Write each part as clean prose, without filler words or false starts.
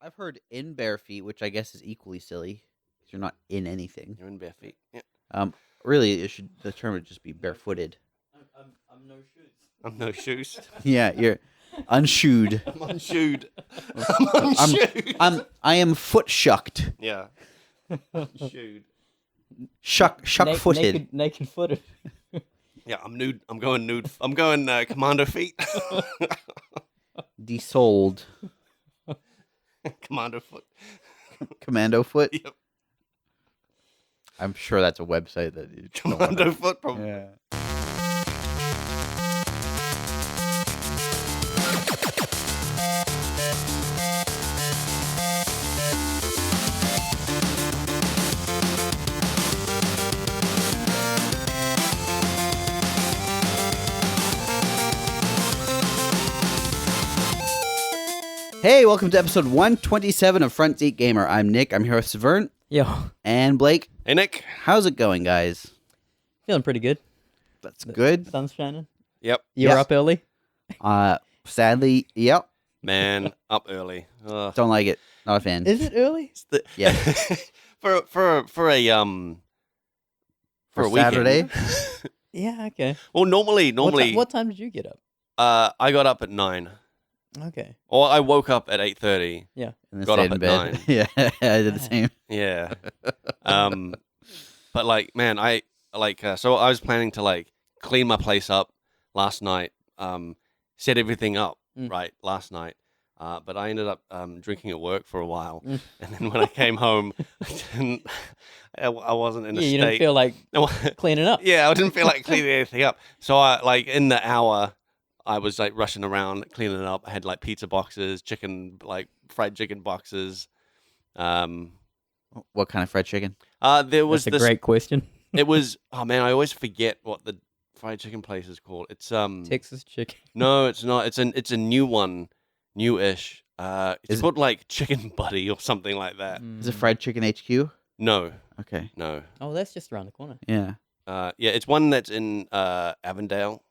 I've heard in bare feet, which I guess is equally silly because you're not in anything. You're in bare feet. Yeah. Really, the term would just be barefooted. I'm no shoes. I'm no shoes. Yeah, you're unshoed. I'm unshoed. I'm unshoed. I am foot shucked. Yeah. Unshoed. Shuck footed. Naked footed. Yeah, I'm nude. I'm going nude. I'm going commando feet. Desoled. Commando foot. Commando foot. Yep. I'm sure that's a website that you don't Commando wanna- foot, probably. Yeah. Hey, welcome to episode 127 of Front Seat Gamer. I'm Nick. I'm here with Saveun Yo, and Blake. Hey, Nick. How's it going, guys? feeling pretty good. That's good. Sun's shining. Yep. You were Yes. up early. Sadly, yep. Man, up early. Ugh. Don't like it. Not a fan. Is it early? It's the- Yeah. for a For weekend. Saturday? Yeah. Okay. Well, normally, What time did you get up? I got up at 9, Okay. or I woke up at 8:30. And then Got stayed up in at bed. 9. Yeah, I did the same. Yeah. But like, man, so I was planning to like clean my place up last night, set everything up right last night. But I ended up drinking at work for a while, and then when I came home, I wasn't in a You state. didn't feel like cleaning up. Yeah, I didn't feel like cleaning anything up. So I like in the hour, I was like rushing around cleaning it up. I had like pizza boxes, fried chicken boxes. What kind of fried chicken? There was That's a great question. It was, oh man, I always forget what the fried chicken place is called. It's Texas chicken. no, it's not. It's a new one, newish. It's Is it- called like Chicken Buddy or something like that. Is it Fried Chicken HQ? No, Okay. no. Oh, that's just around the corner. Yeah. Yeah, it's one that's in Avondale.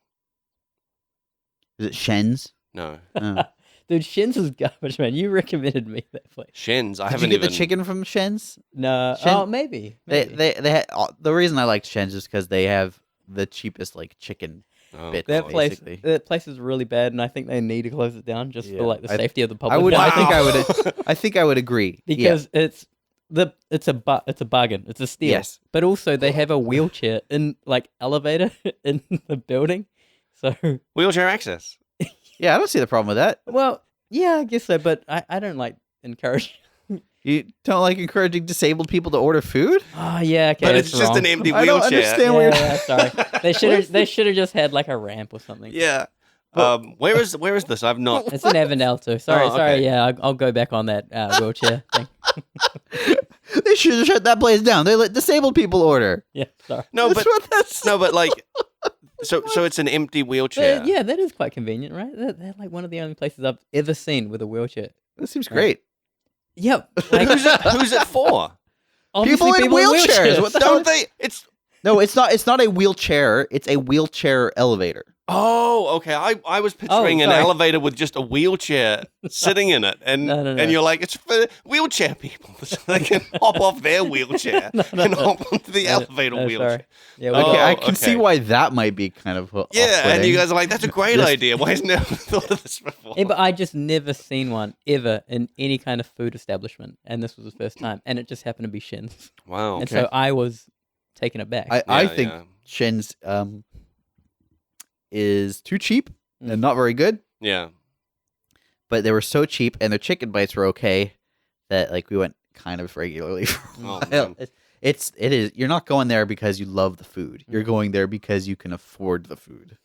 Is it Shen's? No, Oh. Dude, Shin's was garbage, man. You recommended me that place. Shen's. I Did you haven't get even. the chicken from Shen's? No. Shin- Oh, maybe. They had, the reason I liked Shen's is because they have the cheapest like chicken Oh, bit. That God. place, basically. that place is really bad, and I think they need to close it down just Yeah. for like the I- safety of the public. I would. I think I Wow. would. I think I would agree. because it's a bargain. It's a steal. Yes. But also they have a wheelchair in like elevator in the building. So Wheelchair access. Yeah, I don't see the problem with that. well, yeah, I guess so. But I don't like encourage. You don't like encouraging disabled people to order food? Oh yeah, okay. But it's that's just wrong. an empty I don't wheelchair. understand. Yeah, weird. yeah, sorry. They should have just had like a ramp or something. Yeah. Where is this? I've not. It's in Avondale too. Sorry, Oh, okay. sorry. Yeah, I'll go back on that wheelchair thing. They should have shut that place down. They let disabled people order. Yeah, sorry. No, That's but what that's. no, but like, so it's an empty wheelchair. Yeah, that is quite convenient, right? They're like one of the only places I've ever seen with a wheelchair. That seems great. Yep. Like, Who's it for? obviously People in wheelchairs. What the hell? Don't they? It's No, it's not. It's not a wheelchair. It's a wheelchair elevator. okay. I was picturing an sorry. elevator with just a wheelchair sitting in it, and No. and you're like, it's for wheelchair people, so they can hop off their wheelchair and hop onto the elevator No, wheelchair. sorry. Yeah, Oh, Okay, I can see okay. why that might be kind of Yeah, and off-putting. you guys are like, that's a great Just- idea. Why hasn't anyone thought of this before? yeah, but I just never seen one ever in any kind of food establishment, and this was the first time, and it just happened to be Shin's, Wow. and so I was taken aback. I Yeah, think yeah. Shen's is too cheap and not very good. Yeah. But they were so cheap, and their chicken bites were okay that like we went kind of regularly for a Oh, while. man. It is. You're not going there because you love the food. You're going there because you can afford the food.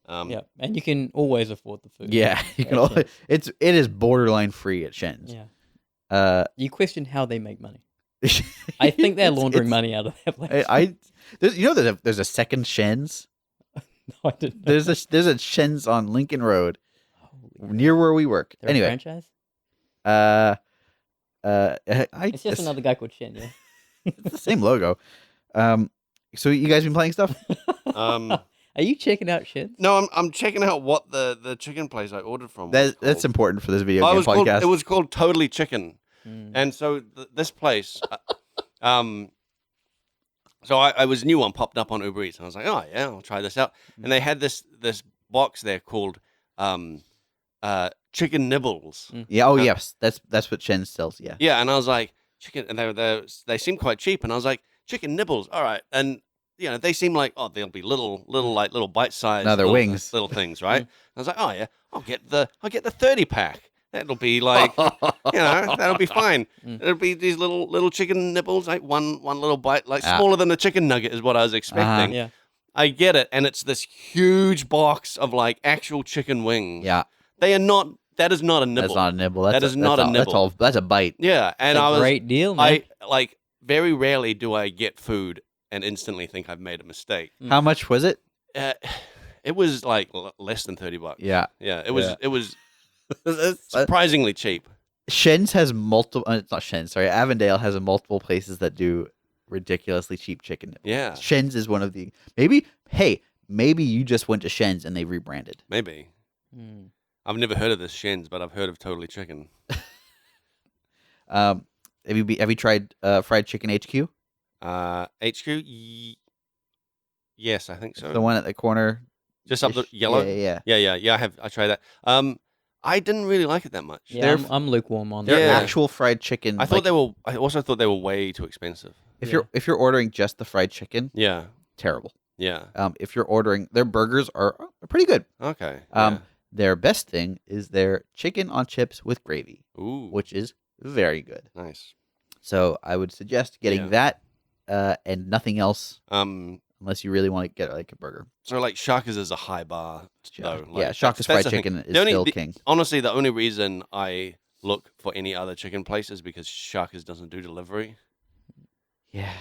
yeah, and you can always afford the food. Yeah, you can. At Shen's. It is borderline free at Shen's. Yeah. You question how they make money. I I think they're laundering money out of that place. There's a second Shen's. No, I didn't. There's a Shen's on Lincoln Road near where we work. They're a Anyway, franchise. It's just another guy called Shen. Yeah. It's the same logo. So you guys been playing stuff? Are you checking out shins? No, I'm checking out what the chicken place I ordered from. Was That's called. important for this video Oh, game podcast. it was called Totally Chicken, Mm. and so this place, so I was new one popped up on Uber Eats, and I was like, oh yeah, I'll try this out. And they had this box there called chicken nibbles. Yeah. Oh, yes. That's what Shen sells. Yeah. Yeah, and I was like, chicken, and they seem quite cheap, and I was like, chicken nibbles, all right, and they seem like they'll be little bite sized. No, they're wings. little things, right? I was like, oh yeah, I'll get the 30-pack. That'll be like, that'll be fine. It'll be these little chicken nibbles, like one little bite, like smaller than a chicken nugget is what I was expecting. Yeah. I get it, and it's this huge box of like actual chicken wings. Yeah. They are not. That is not a nibble. That's not a nibble. That is not a nibble. That's a bite. Yeah, and It's I a was great deal, man. I like very rarely do I get food and instantly think I've made a mistake. How much was it? It was like less than $30. Yeah. Yeah, it was surprisingly cheap. Shen's has multiple. It's not Shen. Sorry, Avondale has multiple places that do ridiculously cheap chicken nibbles. Yeah, Shen's is one of the maybe. Hey, maybe you just went to Shen's and they rebranded. maybe. Mm. I've never heard of this Shen's, but I've heard of Totally Chicken. Have you tried fried chicken HQ? HQ? Yes, I think so. The one at the corner. Just up the yellow? Yeah. Yeah, I tried that. I didn't really like it that much. Yeah, I'm lukewarm on They're that. Yeah. actual fried chicken. I thought I also thought they were way too expensive. If you're ordering just the fried chicken, Yeah, terrible. yeah. If you're ordering their burgers are pretty good. Okay. Their best thing is their chicken on chips with gravy, Ooh, which is very good. nice. So I would suggest getting that and nothing else unless you really want to get like a burger. So like Sharkers is a high bar, though. Like, Yeah, Sharkers fried the thing. chicken is The only- still the- king. Honestly, the only reason I look for any other chicken place is because Sharkers doesn't do delivery. Yeah,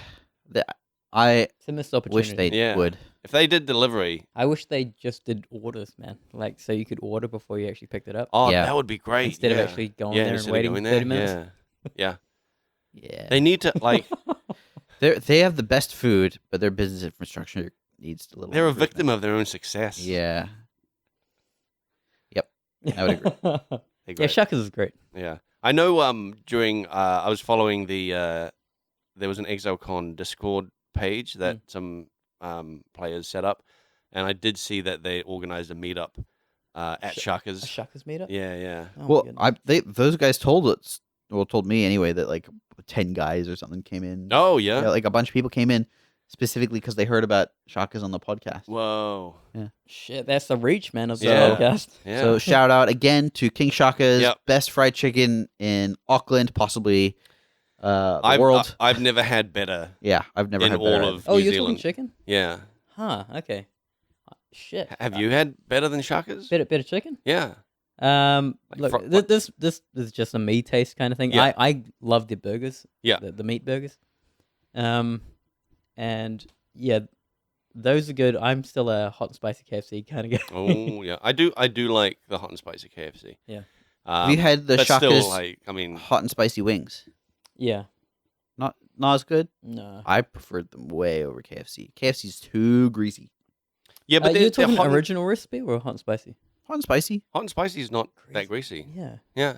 I It's a missed opportunity. wish they Yeah. would. If they did delivery, I wish they just did orders, man. Like, so you could order before you actually picked it up. oh, Yeah. that would be great. Instead of yeah. actually going yeah, there and instead of waiting going 30 minutes. Yeah, Yeah, they need to like. they have the best food, but their business infrastructure needs a little. They're a improvement. victim of their own success. Yeah. Yep. I would agree. They're Yeah, great. Shuckers is great. Yeah, I know. During I was following there was an ExileCon Discord page that some players set up, and I did see that they organized a meetup at A Sharkers. Shuckers meetup? Yeah, yeah. Oh my Well, goodness. those guys told me anyway that like 10 guys or something came in. Oh yeah. Yeah, like a bunch of people came in specifically because they heard about Shakas on the podcast. Whoa. Shit, that's the reach, man, of the Yeah. podcast. Yeah. So shout out again to King Shaka's Yep. best fried chicken in Auckland, possibly the I've, world. I've never had better Yeah, I've never in had all better. of Oh, New you're talking Zealand. chicken? Yeah. Huh, okay. Shit. Have you had better than Sharkers? Better chicken? Yeah. Like, Like look, fr- this is just a me taste kind of thing. Yeah. I love the burgers. Yeah. The meat burgers. And yeah, those are good. I'm still a hot and spicy KFC kind of guy. Oh yeah. I do like the hot and spicy KFC. Yeah. Have you had the but Shaka's still, like, I mean, hot and spicy wings? Yeah. Not as good. No. I preferred them way over KFC. KFC's too greasy. yeah, but You're they're talking hot, original recipe or hot and spicy? Hot and spicy. hot and spicy is not that greasy. Yeah. Yeah.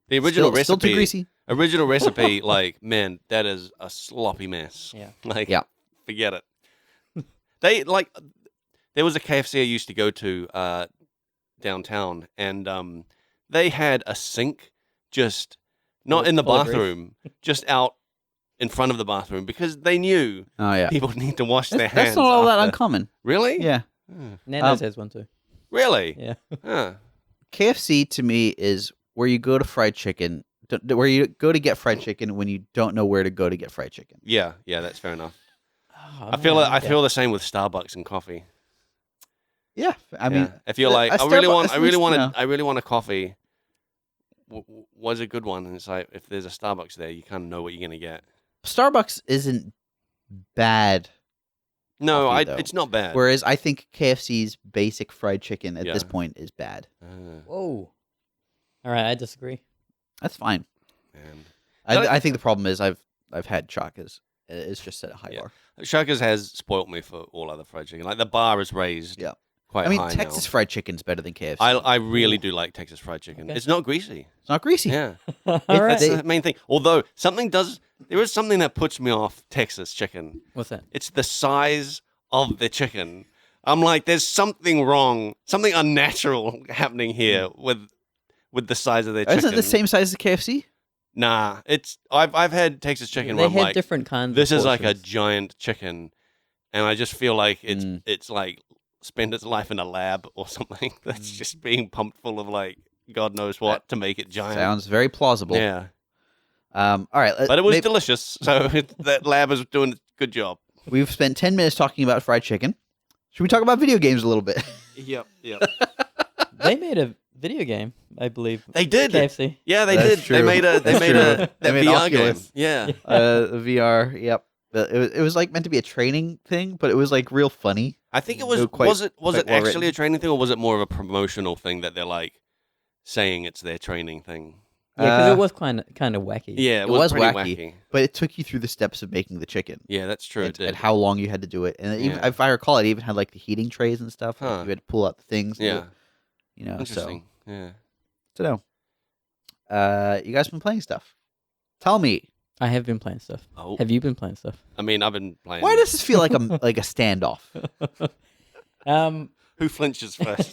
The original Still too recipe. greasy. Original recipe, like, man, that is a sloppy mess. Yeah. Like, Yeah. forget it. They like, there was a KFC I used to go to downtown, and they had a sink just not in the Full of grease. bathroom, just out in front of the bathroom because they knew Oh yeah. people need to wash their hands. That's not all that after. uncommon. Really? Yeah. Hmm. Nando's has one too. Really? Yeah. Huh. KFC to me is where you go to fried chicken, where you go to get fried chicken when you don't know where to go to get fried chicken. Yeah, that's fair enough. Oh, I feel man, I feel the same with Starbucks and coffee. Yeah, I mean, Yeah. If you're like, a I really Starbucks- want, at least, you know. I really want a coffee. Was a good one, and it's like if there's a Starbucks there, you kind of know what you're gonna get. Starbucks isn't bad. No, Coffee, though. it's not bad. Whereas I think KFC's basic fried chicken at this Yeah. point is bad. Whoa. All right, I disagree. That's fine. Man. I think the problem is I've had Chakas It's just set a high Yeah. bar. Shaka's has spoilt me for all other fried chicken. Like the bar is raised Yeah. quite I mean, high Texas now. fried chicken's better than KFC. I really do like Texas fried chicken. Okay. It's not greasy. It's not greasy. Yeah. All It's- right. That's the main thing. Although there is something that puts me off Texas chicken. What's that? It's the size of the chicken. I'm like, there's something wrong, something unnatural happening here with the size of their chicken. Isn't it the same size as KFC? Nah, I've had Texas chicken They where I'm have like, different kinds. this of is like a portions. giant chicken, and I just feel like it's like spent its life in a lab or something that's just being pumped full of like God knows what to make it giant. Sounds very plausible. Yeah, All right. but it was delicious, so that lab is doing a good job. We've spent 10 minutes talking about fried chicken. Should we talk about video games a little bit? Yep. They made a video game, I believe. They did. KFC. Yeah, they That's did. true. They made a That's true. that They made VR game. Oculus. Yeah. VR. Yep. It was like meant to be a training thing, but it was like real funny. I think it was. Quite- was it quite well actually written. a training thing, or was it more of a promotional thing that they're like saying it's their training thing? Yeah, because Uh, it was kind of wacky. Yeah, It it was was pretty wacky. wacky. But it took you through the steps of making the chicken. Yeah, that's true. It And, did. and how long you had to do it. And even, Yeah. if I recall, it even had like the heating trays and stuff. Like Huh. you had to pull out the things. and do Yeah. it, You know, Interesting. Yeah. so know. You guys been playing stuff? Tell me. I have been playing stuff. Oh, Have you been playing stuff? I mean, I've been playing. Why does this feel like a like a standoff? Who flinches first?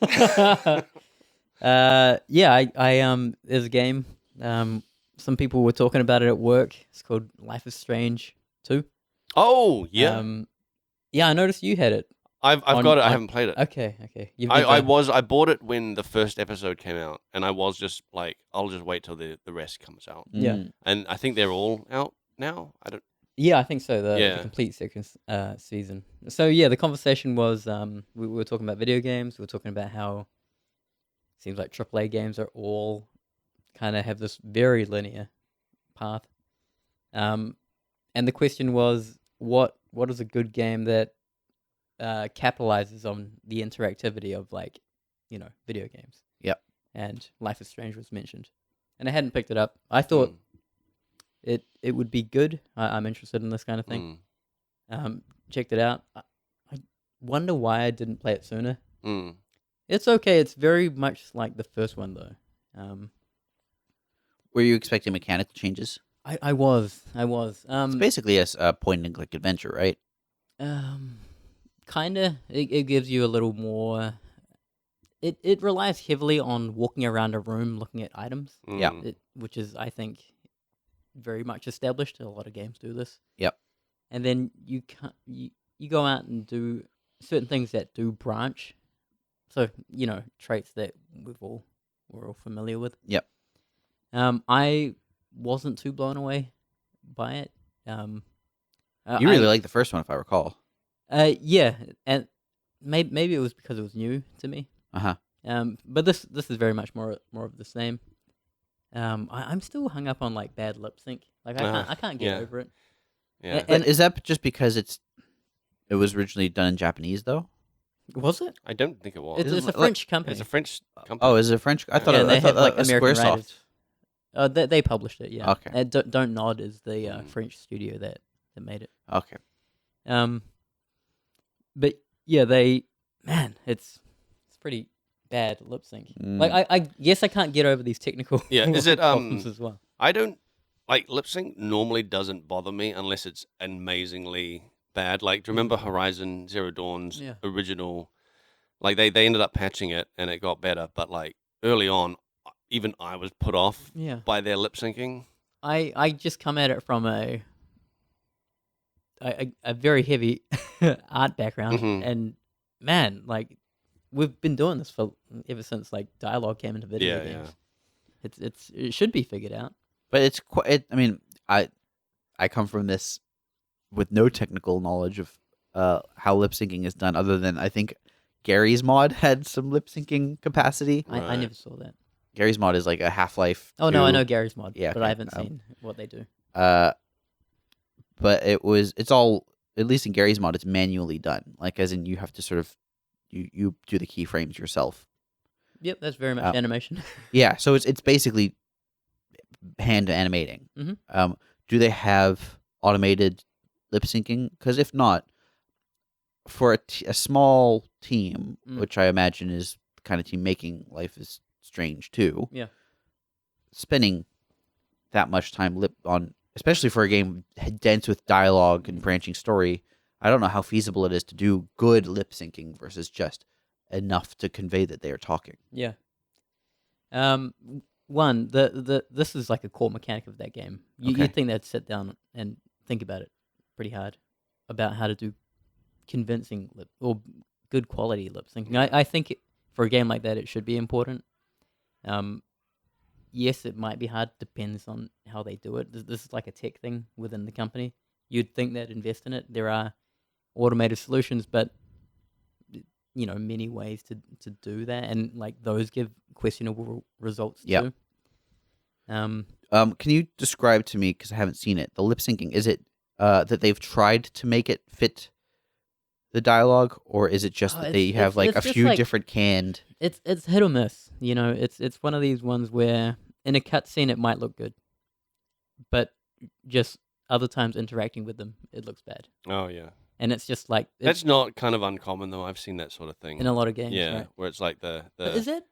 Yeah, I there's a game. Some people were talking about it at work. It's called Life is Strange 2. Oh, yeah. Yeah, I noticed you had it. I've on- got it. I on- haven't played it. Okay. You've I bought it when the first episode came out, and I was just like, I'll just wait till the rest comes out. Yeah. Mm. And I think they're all out now. I don't. Yeah, I think so. The Yeah. complete second season. So yeah, the conversation was we were talking about video games. We were talking about how it seems like AAA games are all kind of have this very linear path. And the question was, what is a good game that capitalizes on the interactivity of video games? Yep. And Life is Strange was mentioned, and I hadn't picked it up. I thought it would be good. I'm interested in this kind of thing. Checked it out. I wonder why I didn't play it sooner. It's okay. It's very much like the first one though. Were you expecting mechanical changes? I was. It's basically a point and click adventure, right? Kinda. It gives you a little more. It relies heavily on walking around a room looking at items. Yeah. Which is, I think, very much established. A lot of games do this. Yep. And then you go out and do certain things that do branch. So traits that we're all familiar with. Yep. I wasn't too blown away by it. You really liked the first one, if I recall. Yeah, and maybe it was because it was new to me. But this is very much more of the same. I'm still hung up on like bad lip sync. Like I can't get yeah. over it. Yeah. And Is that just because it was originally done in Japanese, though? was it? I don't think it was. It's a like- French company. It's a French company. Oh, is it French? I thought yeah, it, they I have thought like that's American Squaresoft. writers. They published it. Yeah. Okay. Don't Nod is the French studio that made it. Okay. But yeah, it's pretty bad lip sync. Mm. Like I guess I can't get over these technical Yeah, is it, problems as well. I don't like lip sync. Normally doesn't bother me unless it's amazingly bad. Like, do you remember Horizon Zero Dawn's Yeah. original? Like they ended up patching it and it got better, but like early on, even I was put off Yeah. by their lip syncing. I just come at it from a very heavy art background, Mhm. and man, like we've been doing this for ever since like dialogue came into video Yeah, games. It should be figured out. But it's quite. I mean, I come from this with no technical knowledge of how lip syncing is done, other than I think Gary's mod had some lip syncing capacity. I Right. never saw that. Gary's mod is like a Half-Life. Oh no, I 2. know Gary's mod, Yeah, but okay. I haven't seen what they do. But it's all, at least in Gary's mod, it's manually done. Like, as in you have to sort of you do the keyframes yourself. Yep, that's very much animation. Yeah, so it's basically hand animating. Mhm. Do they have automated lip syncing? Because if not, for a small team, which I imagine is the kind of team making Life is Strange too, Yeah. spending that much time on, especially for a game dense with dialogue and branching story, I don't know how feasible it is to do good lip syncing versus just enough to convey that they are talking. Yeah. One, this is like a core mechanic of that game. Okay. You'd think they'd sit down and think about it pretty hard about how to do convincing or good quality lip syncing. I think for a game like that, it should be important. Yes, it might be hard. Depends on how they do it. This is like a tech thing within the company. You'd think they'd invest in it. There are automated solutions, but many ways to do that, and like those give questionable results too. Can you describe to me, because I haven't seen it, the lip syncing? Is it that they've tried to make it fit the dialogue, or is it just that they have like a few different canned? It's hit or miss. It's one of these ones where in a cutscene it might look good, but just other times interacting with them it looks bad. Oh yeah. And it's just like That's not kind of uncommon though. I've seen that sort of thing in a lot of games. Yeah, right? where it's like the But is that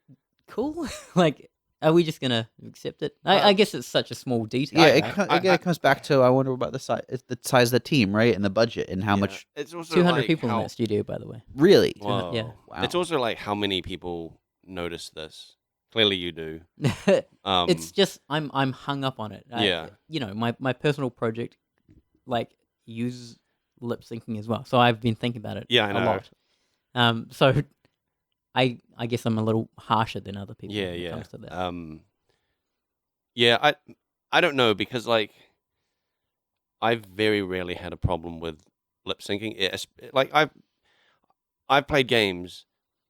cool? Like, are we just gonna accept it? I guess it's such a small detail. Yeah, it comes back to, I wonder about the size of the team, right, and the budget, and how much. It's also 200 like people in that studio, by the way. Really? Whoa. Yeah. Wow. It's also like how many people notice this. Clearly, you do. It's just I'm hung up on it. Yeah. My personal project like uses lip syncing as well, so I've been thinking about it. Yeah, I know. A lot. So I guess I'm a little harsher than other people. Yeah, when yeah. It comes to that. Yeah, I don't know, because like I've very rarely had a problem with lip syncing. Like I've played games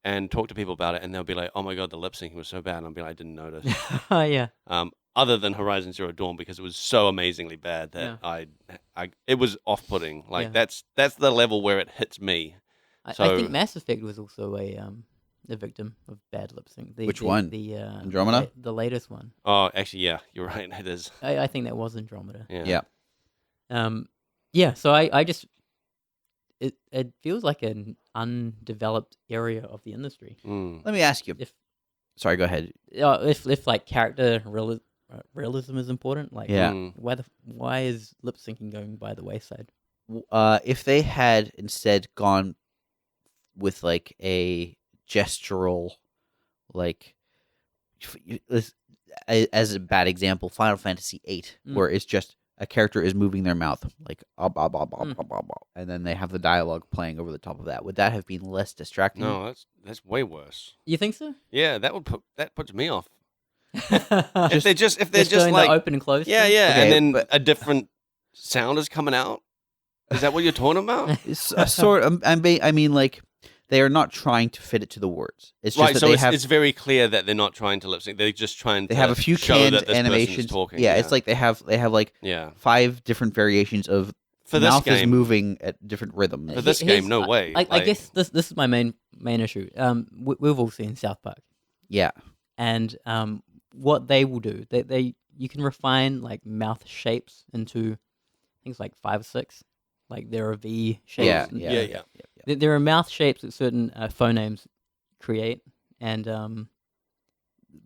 and talked to people about it, and they'll be like, "Oh my god, the lip syncing was so bad," and I'll be like, "I didn't notice." Yeah. Other than Horizon Zero Dawn, because it was so amazingly bad that it was off-putting. Like Yeah. that's the level where it hits me. I So- think Mass Effect was also a victim of bad lip sync. Which one? The Andromeda? the latest one. Oh, actually, yeah, you're right. It is. I think that was Andromeda. Yeah. Yeah. Yeah. So I just it feels like an undeveloped area of the industry. Mm. Let me ask you. If Sorry, go ahead. if like character realism is important, like Yeah. why is lip syncing going by the wayside? If they had instead gone with like a gestural, like as a bad example, Final Fantasy VIII, where it's just a character is moving their mouth like and then they have the dialogue playing over the top of that. Would that have been less distracting? No, that's way worse. You think so? Yeah, that puts me off. if If they're just doing like the open and close. yeah, thing? yeah, Okay, and then but- a different sound is coming out. Is that what you're talking about? It's a sort of, I mean, like, they are not trying to fit it to the words. It's just Right, that so they have it's very clear that they're not trying to lip sync. They're just trying to they have a few show canned that this person's animations. talking. Yeah, it's like they have like yeah. 5 different variations of For this mouth is game, moving at different rhythms. For this Here's- game, no way. I guess this is my main issue. We've all seen South Park, Yeah, and what they will do, they you can refine like mouth shapes into things like 5 or 6. Like there are V shapes. yeah, and- yeah. There are mouth shapes that certain phonemes create, and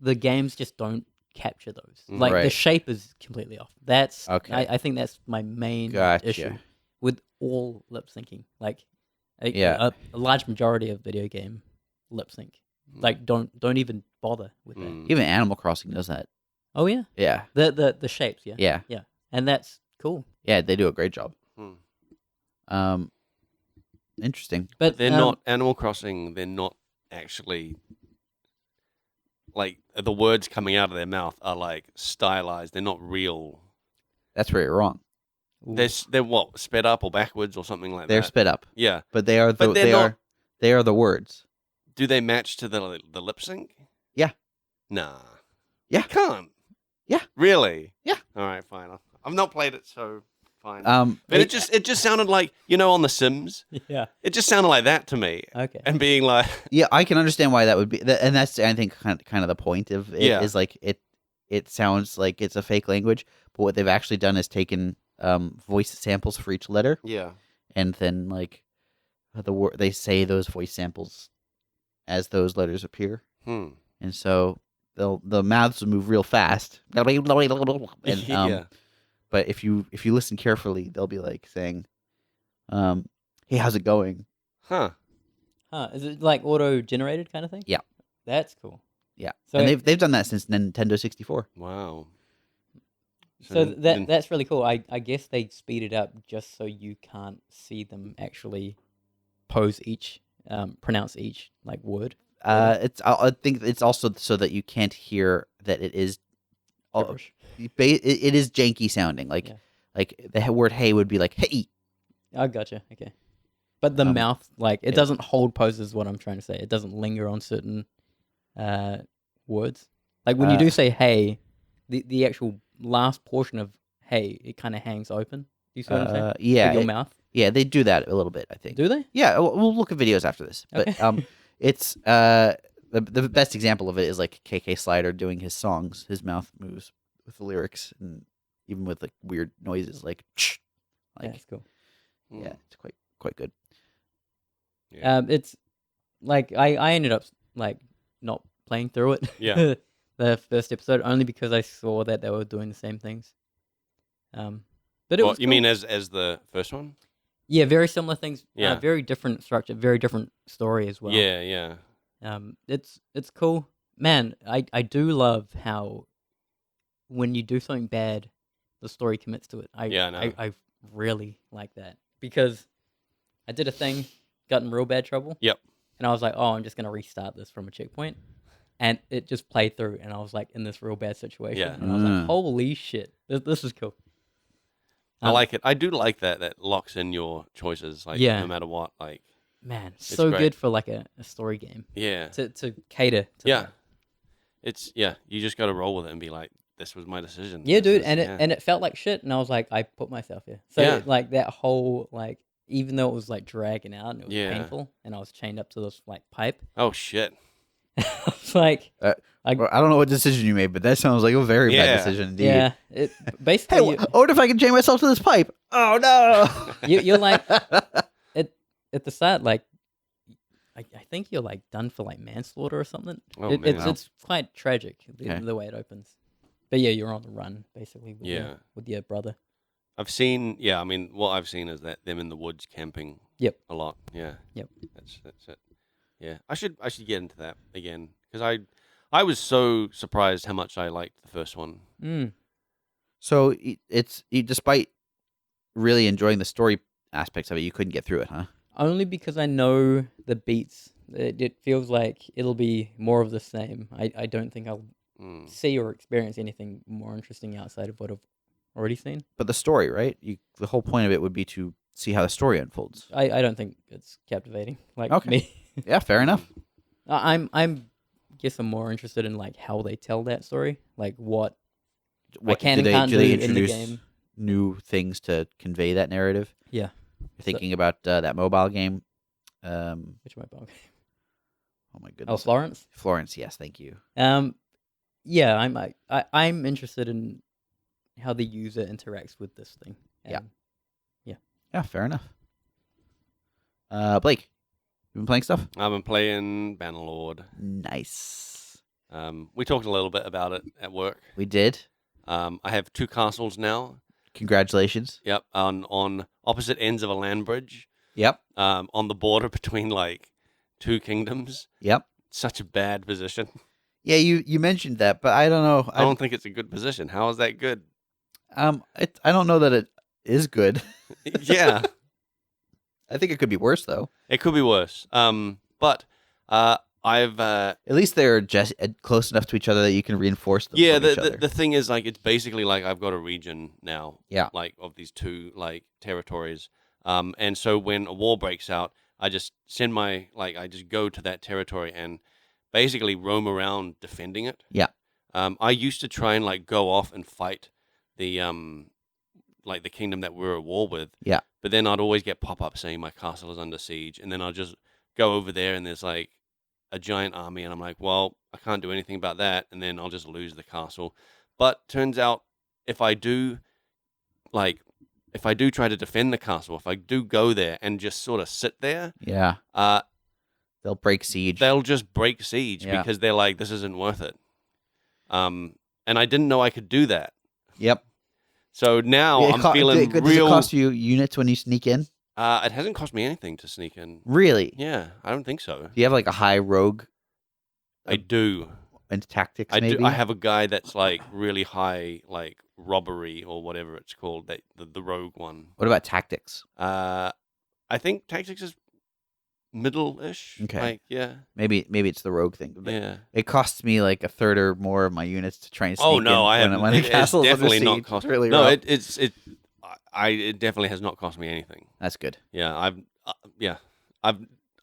the games just don't capture those. Like the Right. shape is completely off. That's Okay. I think that's my main Gotcha. issue with all lip syncing. Like Yeah. a large majority of video game lip sync. Like don't even bother with that. Mm. even Animal Crossing does that. Oh yeah, Yeah, the shapes. Yeah, yeah, and that's cool. yeah. They do a great job. Hmm. Interesting. But They're not Animal Crossing. They're not actually like the words coming out of their mouth are like stylized. They're not real. That's where you're wrong. Ooh. They're what, sped up or backwards or something like They're that. sped up, Yeah. but they are But they're they are the words. Do they match to the lip sync? Yeah. Nah. Yeah. You can't. Yeah. Really? Yeah. All right, fine. I've not played it, so fine. it- But it just sounded like, on The Sims. yeah. It just sounded like that to me. Okay. And being like, Yeah, I can understand why that would be, and that's I think kind of the point of it Yeah. is like it sounds like it's a fake language, but what they've actually done is taken voice samples for each letter, Yeah. and then like they say those voice samples as those letters appear, Hmm. and so the mouths will move real fast, and Yeah. but if you listen carefully, they'll be like saying, "Hey, how's it going?" Huh. Huh? Is it like auto-generated kind of thing? Yeah. That's cool. Yeah, So and they've done that since Nintendo 64. Wow. So then- that then- that's really cool. I guess they speed it up just so you can't see them actually pronounce each like word. I think it's also so that you can't hear that it is. Gibberish. It is janky sounding. Like Yeah. like the word "hey" would be like "hey." I gotcha. Okay. But the mouth, like, it yeah. doesn't hold poses. Is what I'm trying to say. It doesn't linger on certain words. Like when you do say "hey," the actual last portion of "hey" it kind of hangs open. Do you see what I'm saying? Yeah, With your mouth. yeah, they do that a little bit. I think. Do they? Yeah, we'll look at videos after this. But Okay. it's the best example of it is like KK Slider doing his songs. His mouth moves with the lyrics, and even with like weird noises, like like That's cool. yeah, it's quite good. Yeah. It's like I ended up like not playing through it. Yeah. The first episode only because I saw that they were doing the same things. But it What was you cool. mean as the first one? Yeah, very similar things. Yeah. Very different structure, very different story as well. Yeah. Yeah. It's cool, man. I do love how when you do something bad, the story commits to it. Yeah, I know. I really like that because I did a thing, got in real bad trouble. Yep. And I was like, oh, I'm just gonna restart this from a checkpoint, and it just played through, and I was like in this real bad situation, Yeah. and I was like, holy shit, this is cool. I like it. I do like that locks in your choices, like Yeah. no matter what. Like, Man, so great. good for like a story game yeah, to cater to yeah. that. It's you just got to roll with it and be like, this was my decision. Yeah, This dude, is- and yeah. it felt like shit, and I was like, I put myself here. So Yeah. like that whole like, even though it was like dragging out and it was Yeah. painful, and I was chained up to this like pipe, Oh shit. I was like, Well, I don't know what decision you made, but that sounds like a very bad Yeah. decision indeed. yeah, it Hey, basically what if I can chain myself to this pipe? Oh no! you're like at the start, like I think you're like done for like manslaughter or something. Oh, man. It's quite tragic Okay. the way it opens. But yeah, you're on the run basically with Yeah. with your brother. I've seen. Yeah, I mean, what I've seen is that them in the woods camping. Yep. A lot. Yeah. Yep. That's it. Yeah. I should get into that again because I was so surprised how much I liked the first one. Mm. So despite really enjoying the story aspects of it, you couldn't get through it, huh? Only because I know the beats. It feels like it'll be more of the same. I don't think I'll Mm. see or experience anything more interesting outside of what I've already seen. But the story, right? The whole point of it would be to see how the story unfolds. I don't think it's captivating like Okay. me. Yeah, fair enough. I'm guess I'm more interested in like how they tell that story, like what I can do and can't do they do in the introduce game. new things to convey that narrative? Yeah. You're thinking about that mobile game. Which my bug? Oh my Oh, goodness, Florence. Florence. Yes, thank you. Yeah, I'm interested in how the user interacts with this thing. Yeah. And Yeah, fair enough. Blake, you been playing stuff? I've been playing Bannerlord. Nice. We talked a little bit about it at work. We did. I have 2 castles now. Congratulations. Yep, on opposite ends of a land bridge. Yep. On the border between like 2 kingdoms. Yep. Such a bad position. Yeah, you mentioned that, but I don't know. I don't think it's a good position. How is that good? I don't know that it is good. Yeah, I think it could be worse though. it could be worse. But I've At least they're just close enough to each other that you can reinforce them. yeah. from each The other. the thing is like it's basically like I've got a region now. Yeah. Like of these 2 like territories. And so when a war breaks out, I just send I just go to that territory and basically roam around defending it. Yeah. I used to try and like go off and fight the like the kingdom that we're at war with. Yeah. But then I'd always get pop-ups saying my castle is under siege, and then I'll just go over there and there's like a giant army, and I'm like, well, I can't do anything about that, and then I'll just lose the castle. But turns out if I do like if I do try to defend the castle, if I do go there and just sort of sit there, Yeah. They'll break siege. they'll just break siege Yeah. because they're like, this isn't worth it. And I didn't know I could do that. Yep. So now I'm feeling does real. it cost you units when you sneak in? It hasn't cost me anything to sneak in. Really? Yeah, I don't think so. Do you have like a high rogue I do. and tactics? I maybe? do. I have a guy that's like really high, like robbery or whatever it's called. The rogue one. What about tactics? I think tactics is middle-ish. Okay. Like, yeah. Maybe it's the rogue thing. But Yeah. it costs me like a third or more of my units to try and sneak Oh no, in I when, haven't. when the It's castle's under definitely not siege. cost. It's really no, rough. it definitely has not cost me anything. That's good. Yeah,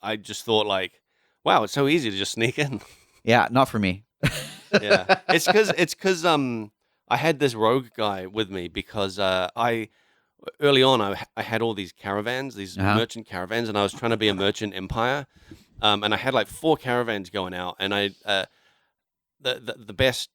I just thought like, wow, it's so easy to just sneak in. Yeah, not for me. Yeah, it's because I had this rogue guy with me because early on I had all these caravans, these merchant caravans, and I was trying to be a merchant empire, and I had like 4 caravans going out, and the best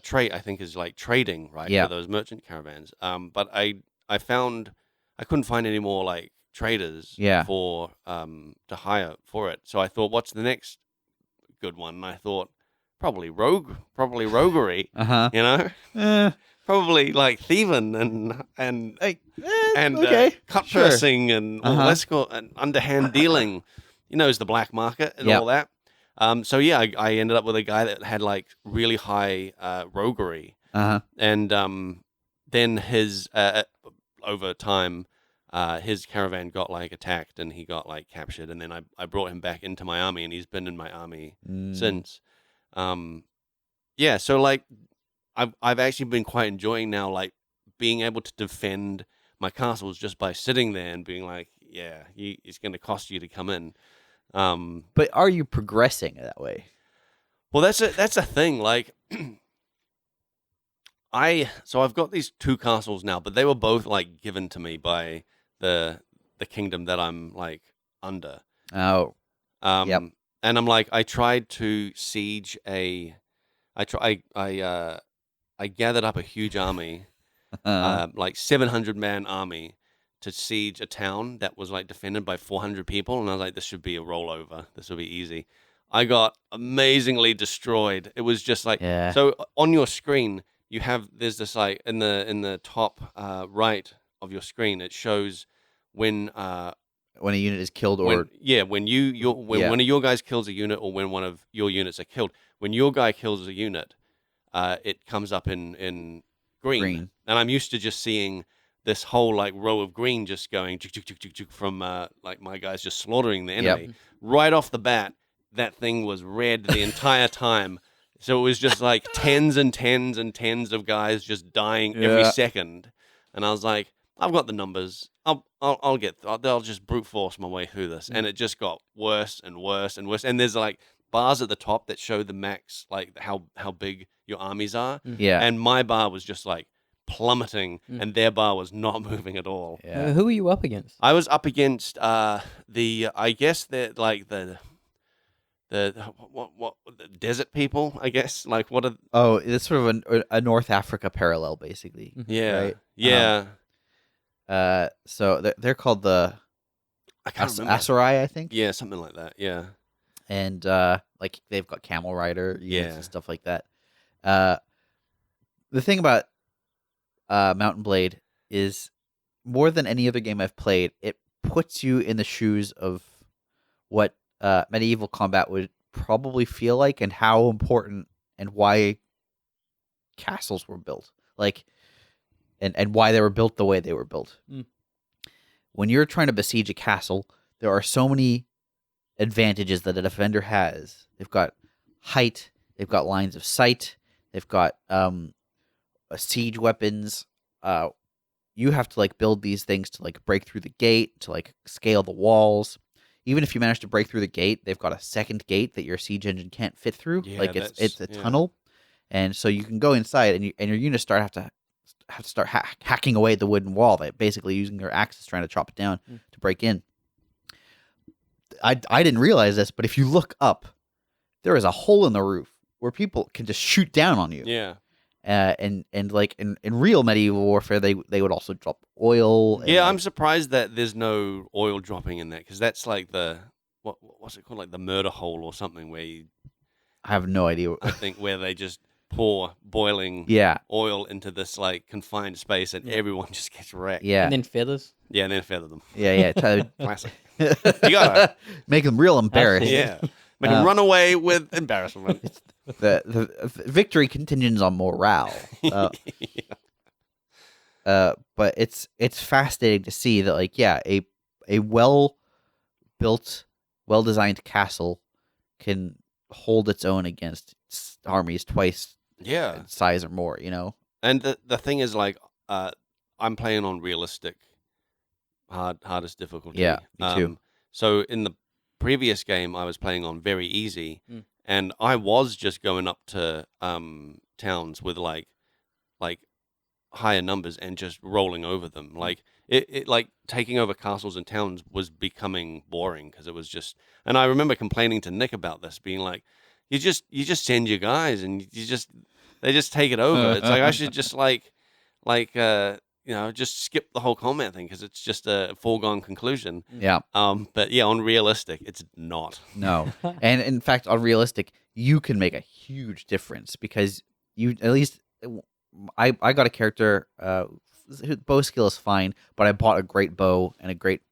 trait I think is like trading, right? Yeah. For those merchant caravans. But I found I couldn't find any more like traders for to hire for it. So I thought, what's the next good one? And I thought probably roguery. You know, probably like thieving and okay. cut Sure. pursing and let's go and underhand dealing. You know, is the black market and all that. So yeah, I ended up with a guy that had like really high roguery, and then his over time, his caravan got like attacked and he got like captured, and then I brought him back into my army, and he's been in my army since. Yeah, so like I've actually been quite enjoying now, like being able to defend my castles just by sitting there and being like, yeah, it's going to cost you to come in. But are you progressing that way? Well, that's a thing. Like, I've got these 2 castles now, but they were both like given to me by the kingdom that I'm like under. Oh, yep. And I'm like, I tried to siege I gathered up a huge army, like 700-man army, to siege a town that was like defended by 400 people, and I was like, this should be a rollover. This will be easy. I got amazingly destroyed. It was just like so on your screen there's this like in the top right of your screen, it shows when a unit is killed when one of your guys kills a unit, or when one of your units are killed. When your guy kills a unit, it comes up in green. And I'm used to just seeing this whole like row of green just going from like my guys just slaughtering the enemy. Yep. Right off the bat, that thing was red the entire time. So it was just like tens and tens and tens of guys just dying every second. And I was like, I've got the numbers. I'll just brute force my way through this. And it just got worse and worse and worse. And there's like bars at the top that show the max, like how big your armies are. Yeah. And my bar was just like plummeting, and their bar was not moving at all. Yeah. Who were you up against? I was up against I guess they're like the desert people, I guess. Like what are it's sort of a North Africa parallel, basically. yeah. Right? Yeah. So they're called the I can't remember. Asarai, I think. Yeah, something like that. Yeah. And like they've got camel rider units and stuff like that. The thing about Mount & Blade is, more than any other game I've played, it puts you in the shoes of what medieval combat would probably feel like, and how important and why castles were built, like, and why they were built the way they were built. When you're trying to besiege a castle, there are so many advantages that a defender has. They've got height, they've got lines of sight, they've got siege weapons. You have to like build these things to like break through the gate, to like scale the walls. Even if you manage to break through the gate, they've got a second gate that your siege engine can't fit through. Yeah, like it's a tunnel, and so you can go inside, and your units have to start hacking away at the wooden wall. By basically using their axes, trying to chop it down to break in. I didn't realize this, but if you look up, there is a hole in the roof where people can just shoot down on you. Yeah. And like in real medieval warfare, they would also drop oil. And Yeah, like, I'm surprised that there's no oil dropping in that because that's like the what's it called, like the murder hole or something where I have no idea. I think where they just pour boiling Yeah, oil into this like confined space and everyone just gets wrecked. yeah, And then feathers. Yeah, and then feather them. yeah. Classic. You gotta make them real embarrassed. Yeah, make them run away with embarrassment. The victory contingents on morale. But it's fascinating to see that, like, yeah, a well built, well designed castle can hold its own against armies twice Yeah, its size or more. You know. and the thing is, like, I'm playing on realistic, hardest difficulty. Yeah, me too. So in the previous game, I was playing on very easy, and I was just going up to towns with like higher numbers and just rolling over them. Like it like taking over castles and towns was becoming boring because it was just. And I remember complaining to Nick about this, being like, "You just send your guys and they just take it over." It's like I should just just skip the whole combat thing because it's just a foregone conclusion. Yeah. But yeah, on realistic, it's not. No. And in fact, on realistic, you can make a huge difference because you at least. I got a character whose bow skill is fine, but I bought a great bow and a great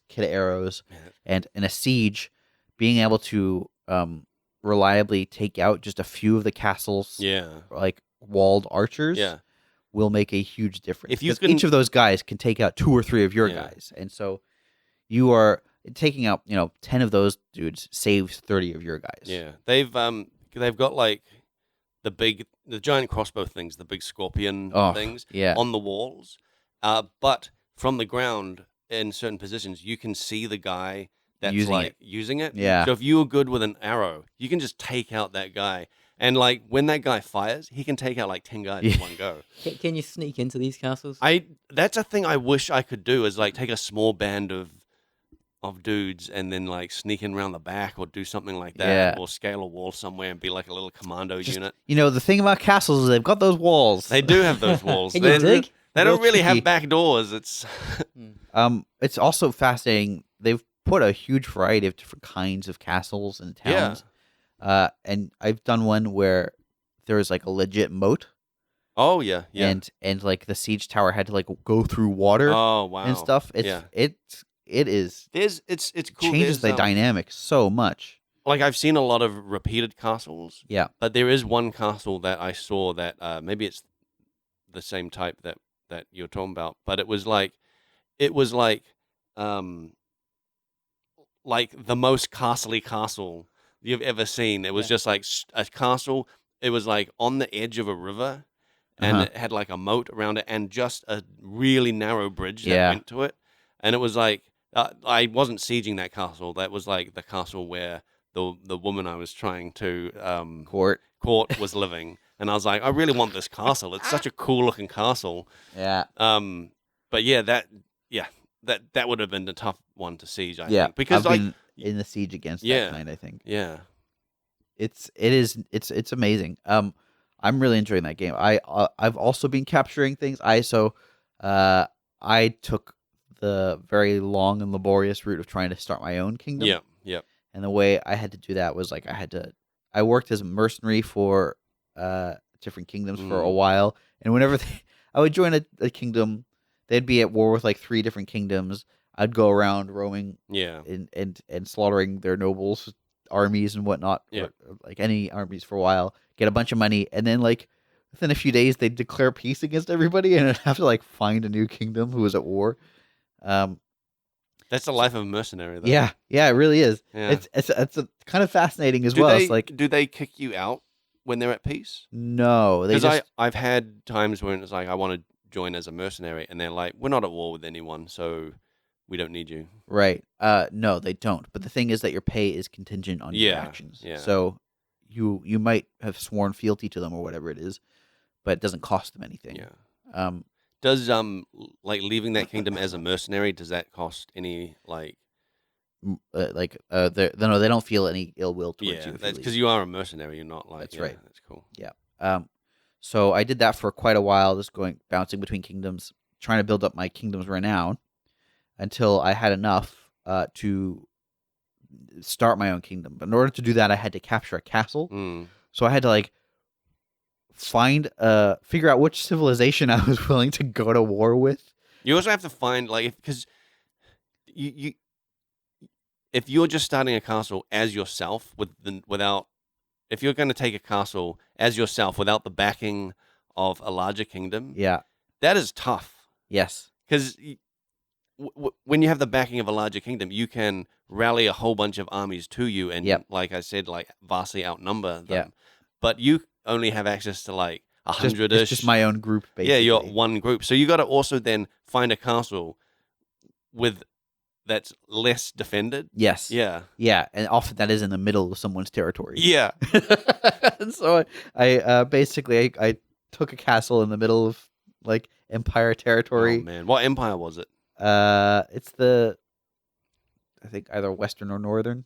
kit of arrows, and in a siege, being able to reliably take out just a few of the castles, like walled archers, will make a huge difference. If you can, each of those guys can take out 2 or 3 of your guys, and so you are taking out 10 of those dudes saves 30 of your guys. Yeah, they've got like the giant crossbow things, the big scorpion things on the walls. But from the ground in certain positions, you can see the guy that's using it. Yeah. So if you were good with an arrow, you can just take out that guy. And like when that guy fires, he can take out like 10 guys in one go. Can you sneak into these castles? That's a thing I wish I could do, is like take a small band of dudes and then like sneak in around the back or do something like that, or scale a wall somewhere and be like a little commando unit. The thing about castles is they've got those walls. They do have those walls. Can you dig? They don't really have back doors. It's it's also fascinating. They've put a huge variety of different kinds of castles and towns. And I've done one where there was like a legit moat. Oh yeah. And like the siege tower had to like go through water. Oh wow. And stuff. It's cool. Changes the dynamic so much. Like I've seen a lot of repeated castles. Yeah. But there is one castle that I saw that maybe it's the same type that you're talking about, but it was like the most castly castle you've ever seen. It was just like a castle. It was like on the edge of a river, and it had like a moat around it and just a really narrow bridge that went to it. And it was like, I wasn't sieging that castle. That was like the castle where the woman I was trying to court was living. And I was like, I really want this castle. It's such a cool looking castle. Yeah. But yeah, that would have been a tough one to siege. I think, because I've been in the siege against that kind. I think. Yeah. It's amazing. I'm really enjoying that game. I've also been capturing things. I took the very long and laborious route of trying to start my own kingdom. Yeah. And the way I had to do that was like I worked as a mercenary for different kingdoms for a while, and whenever I would join a kingdom, they'd be at war with like 3 different kingdoms. I'd go around roaming, and slaughtering their nobles' armies and whatnot, or like any armies for a while, get a bunch of money, and then like within a few days they'd declare peace against everybody, and I'd have to like find a new kingdom who was at war. That's the life of a mercenary, though. Yeah, it really is. Yeah. It's a kind of fascinating as well. It's like, do they kick you out when they're at peace? No, because I've had times when it's like I want to join as a mercenary, and they're like, we're not at war with anyone, so we don't need you. Right. No, they don't. But the thing is that your pay is contingent on your actions. Yeah. So you might have sworn fealty to them or whatever it is, but it doesn't cost them anything. Yeah. Does like leaving that kingdom as a mercenary, does that cost any like? They don't feel any ill will towards you. That's because you are a mercenary. You're not like. That's right. That's cool. Yeah. So I did that for quite a while, just bouncing between kingdoms, trying to build up my kingdom's renown until I had enough to start my own kingdom. But in order to do that, I had to capture a castle. Mm. So I had to figure out which civilization I was willing to go to war with. You also have to find because you if you're just starting a castle as yourself without if you're going to take a castle as yourself without the backing of a larger kingdom, Yeah. that is tough. Yes. Because when you have the backing of a larger kingdom, you can rally a whole bunch of armies to you, and like I said, vastly outnumber them. Yeah. But you only have access to 100-ish. It's just my own group, basically. Yeah, you're one group. So you got to also then find a castle that's less defended. Yes. Yeah. Yeah, and often that is in the middle of someone's territory. Yeah. And so I basically I took a castle in the middle of Empire territory. Oh man, what empire was it? It's I think either Western or Northern.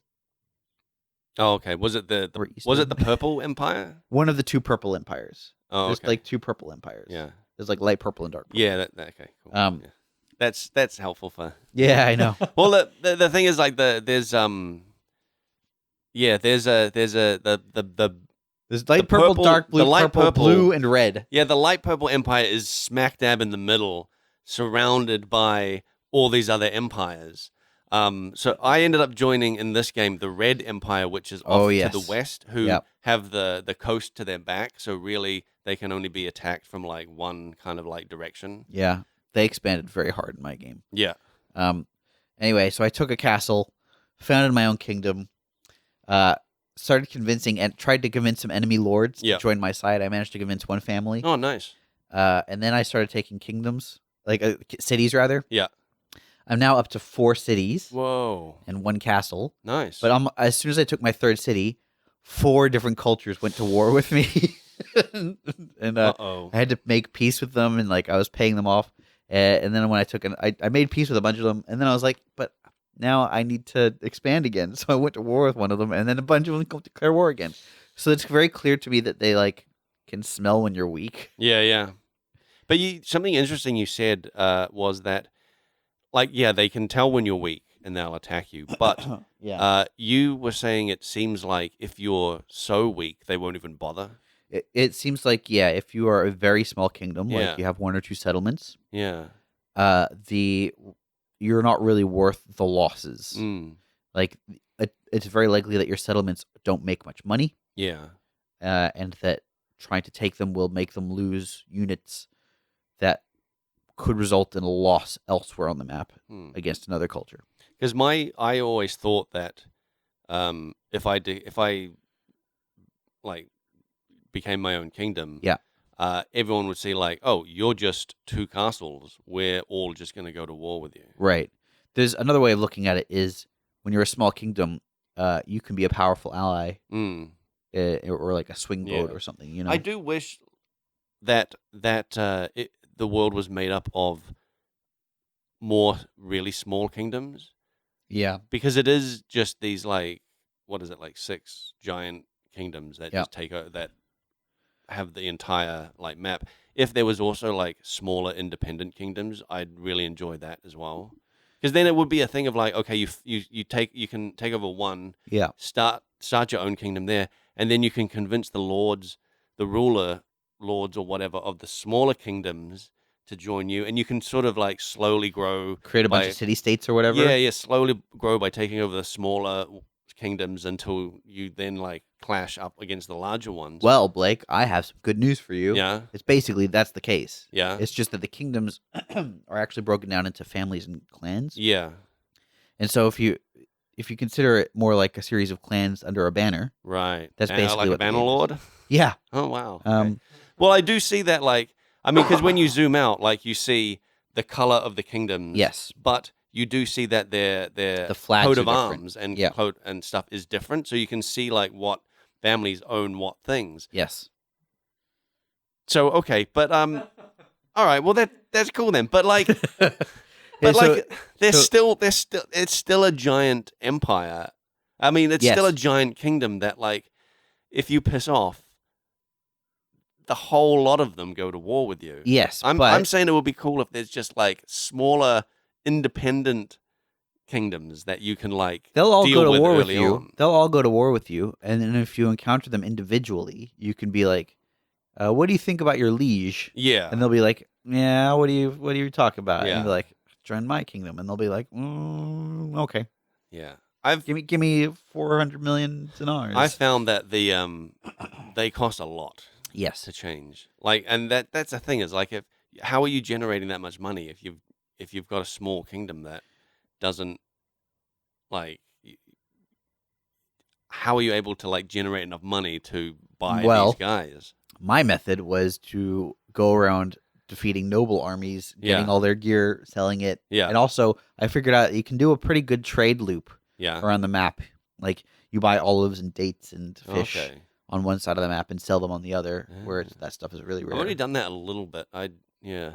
Oh, okay. Was it the Purple Empire? One of the two purple empires. Oh, There's okay. two purple empires. Yeah. There's light purple and dark purple. Yeah. Okay. Cool. Yeah. That's helpful for. Yeah, I know. Well, the thing is there's There's light purple, dark blue, the light purple, blue, and red. Yeah, the light purple empire is smack dab in the middle, surrounded by all these other empires. So I ended up joining in this game the red empire, which is off to the west, who have the coast to their back. So really, they can only be attacked from one kind of direction. Yeah, they expanded very hard in my game. Yeah. Anyway, so I took a castle, founded my own kingdom, started convincing and tried to convince some enemy lords to join my side. I managed to convince one family. Oh, nice. And then I started taking kingdoms, cities rather. Yeah. I'm now up to 4 cities. Whoa. And 1 castle. Nice. But as soon as I took my 3rd city, 4 different cultures went to war with me. And I had to make peace with them, and I was paying them off. And then when I made peace with a bunch of them, and then I was like, but now I need to expand again. So I went to war with one of them, and then a bunch of them declare war again. So it's very clear to me that they can smell when you're weak. Yeah, yeah. But something interesting you said was that, they can tell when you're weak and they'll attack you. But you were saying it seems like if you're so weak, they won't even bother. It seems like, if you are a very small kingdom, you have 1 or 2 settlements, you're not really worth the losses. Mm. It's very likely that your settlements don't make much money. Yeah. And that trying to take them will make them lose units that could result in a loss elsewhere on the map against another culture. Because I always thought that if I became my own kingdom, everyone would see oh, you're just 2 castles. We're all just going to go to war with you. Right. There's another way of looking at it is when you're a small kingdom, you can be a powerful ally, or a swing vote or something. I do wish that the world was made up of more really small kingdoms. Yeah. Because it is just these 6 giant kingdoms that just take over, that have the entire map. If there was also smaller independent kingdoms, I'd really enjoy that as well. Because then it would be a thing of okay, you can take over one, start your own kingdom there, and then you can convince the lords or whatever of the smaller kingdoms to join you, and you can sort of slowly grow, create a bunch of city-states or whatever. Yeah, slowly grow by taking over the smaller kingdoms until you then clash up against the larger ones. Well, Blake, I have some good news for you. Yeah. It's basically that's the case. Yeah. It's just that the kingdoms are actually broken down into families and clans. Yeah. And so if you consider it more like a series of clans under a banner, right? That's basically like a Bannorlord. Yeah. Oh wow. Okay. Well, I do see that. Because when you zoom out, you see the color of the kingdoms. Yes. But you do see that the flags coat of are different. arms and coat and stuff is different, so you can see what families own what things. Yes. So okay, but all right, well that's cool then. But it's still a giant empire. I mean, it's still a giant kingdom that if you piss off, the whole lot of them go to war with you. Yes, I'm but saying it would be cool if there's just like smaller, independent kingdoms that you can like they'll all deal go to war with early you. on. They'll all go to war with you, and then if you encounter them individually, you can be like, "What do you think about your liege?" Yeah, And they'll be like, "Yeah, what do you talk about?" And Yeah. you'll be like, "Join my kingdom," and they'll be like, "Okay, yeah. give me 400 million dinars." I found that the they cost a lot Yes, to change. Like, and that's the thing is like, how are you generating that much money if you've got a small kingdom that doesn't like? How are you able to like generate enough money to buy Well, these guys? my method was to go around defeating noble armies, getting Yeah. all their gear, selling it, Yeah, and also I figured out you can do a pretty good trade loop yeah. around the map. Like you buy olives and dates and fish Okay. on one side of the map and sell them on the other, where Ah. that stuff is really I've rare. already done that a little bit. Yeah.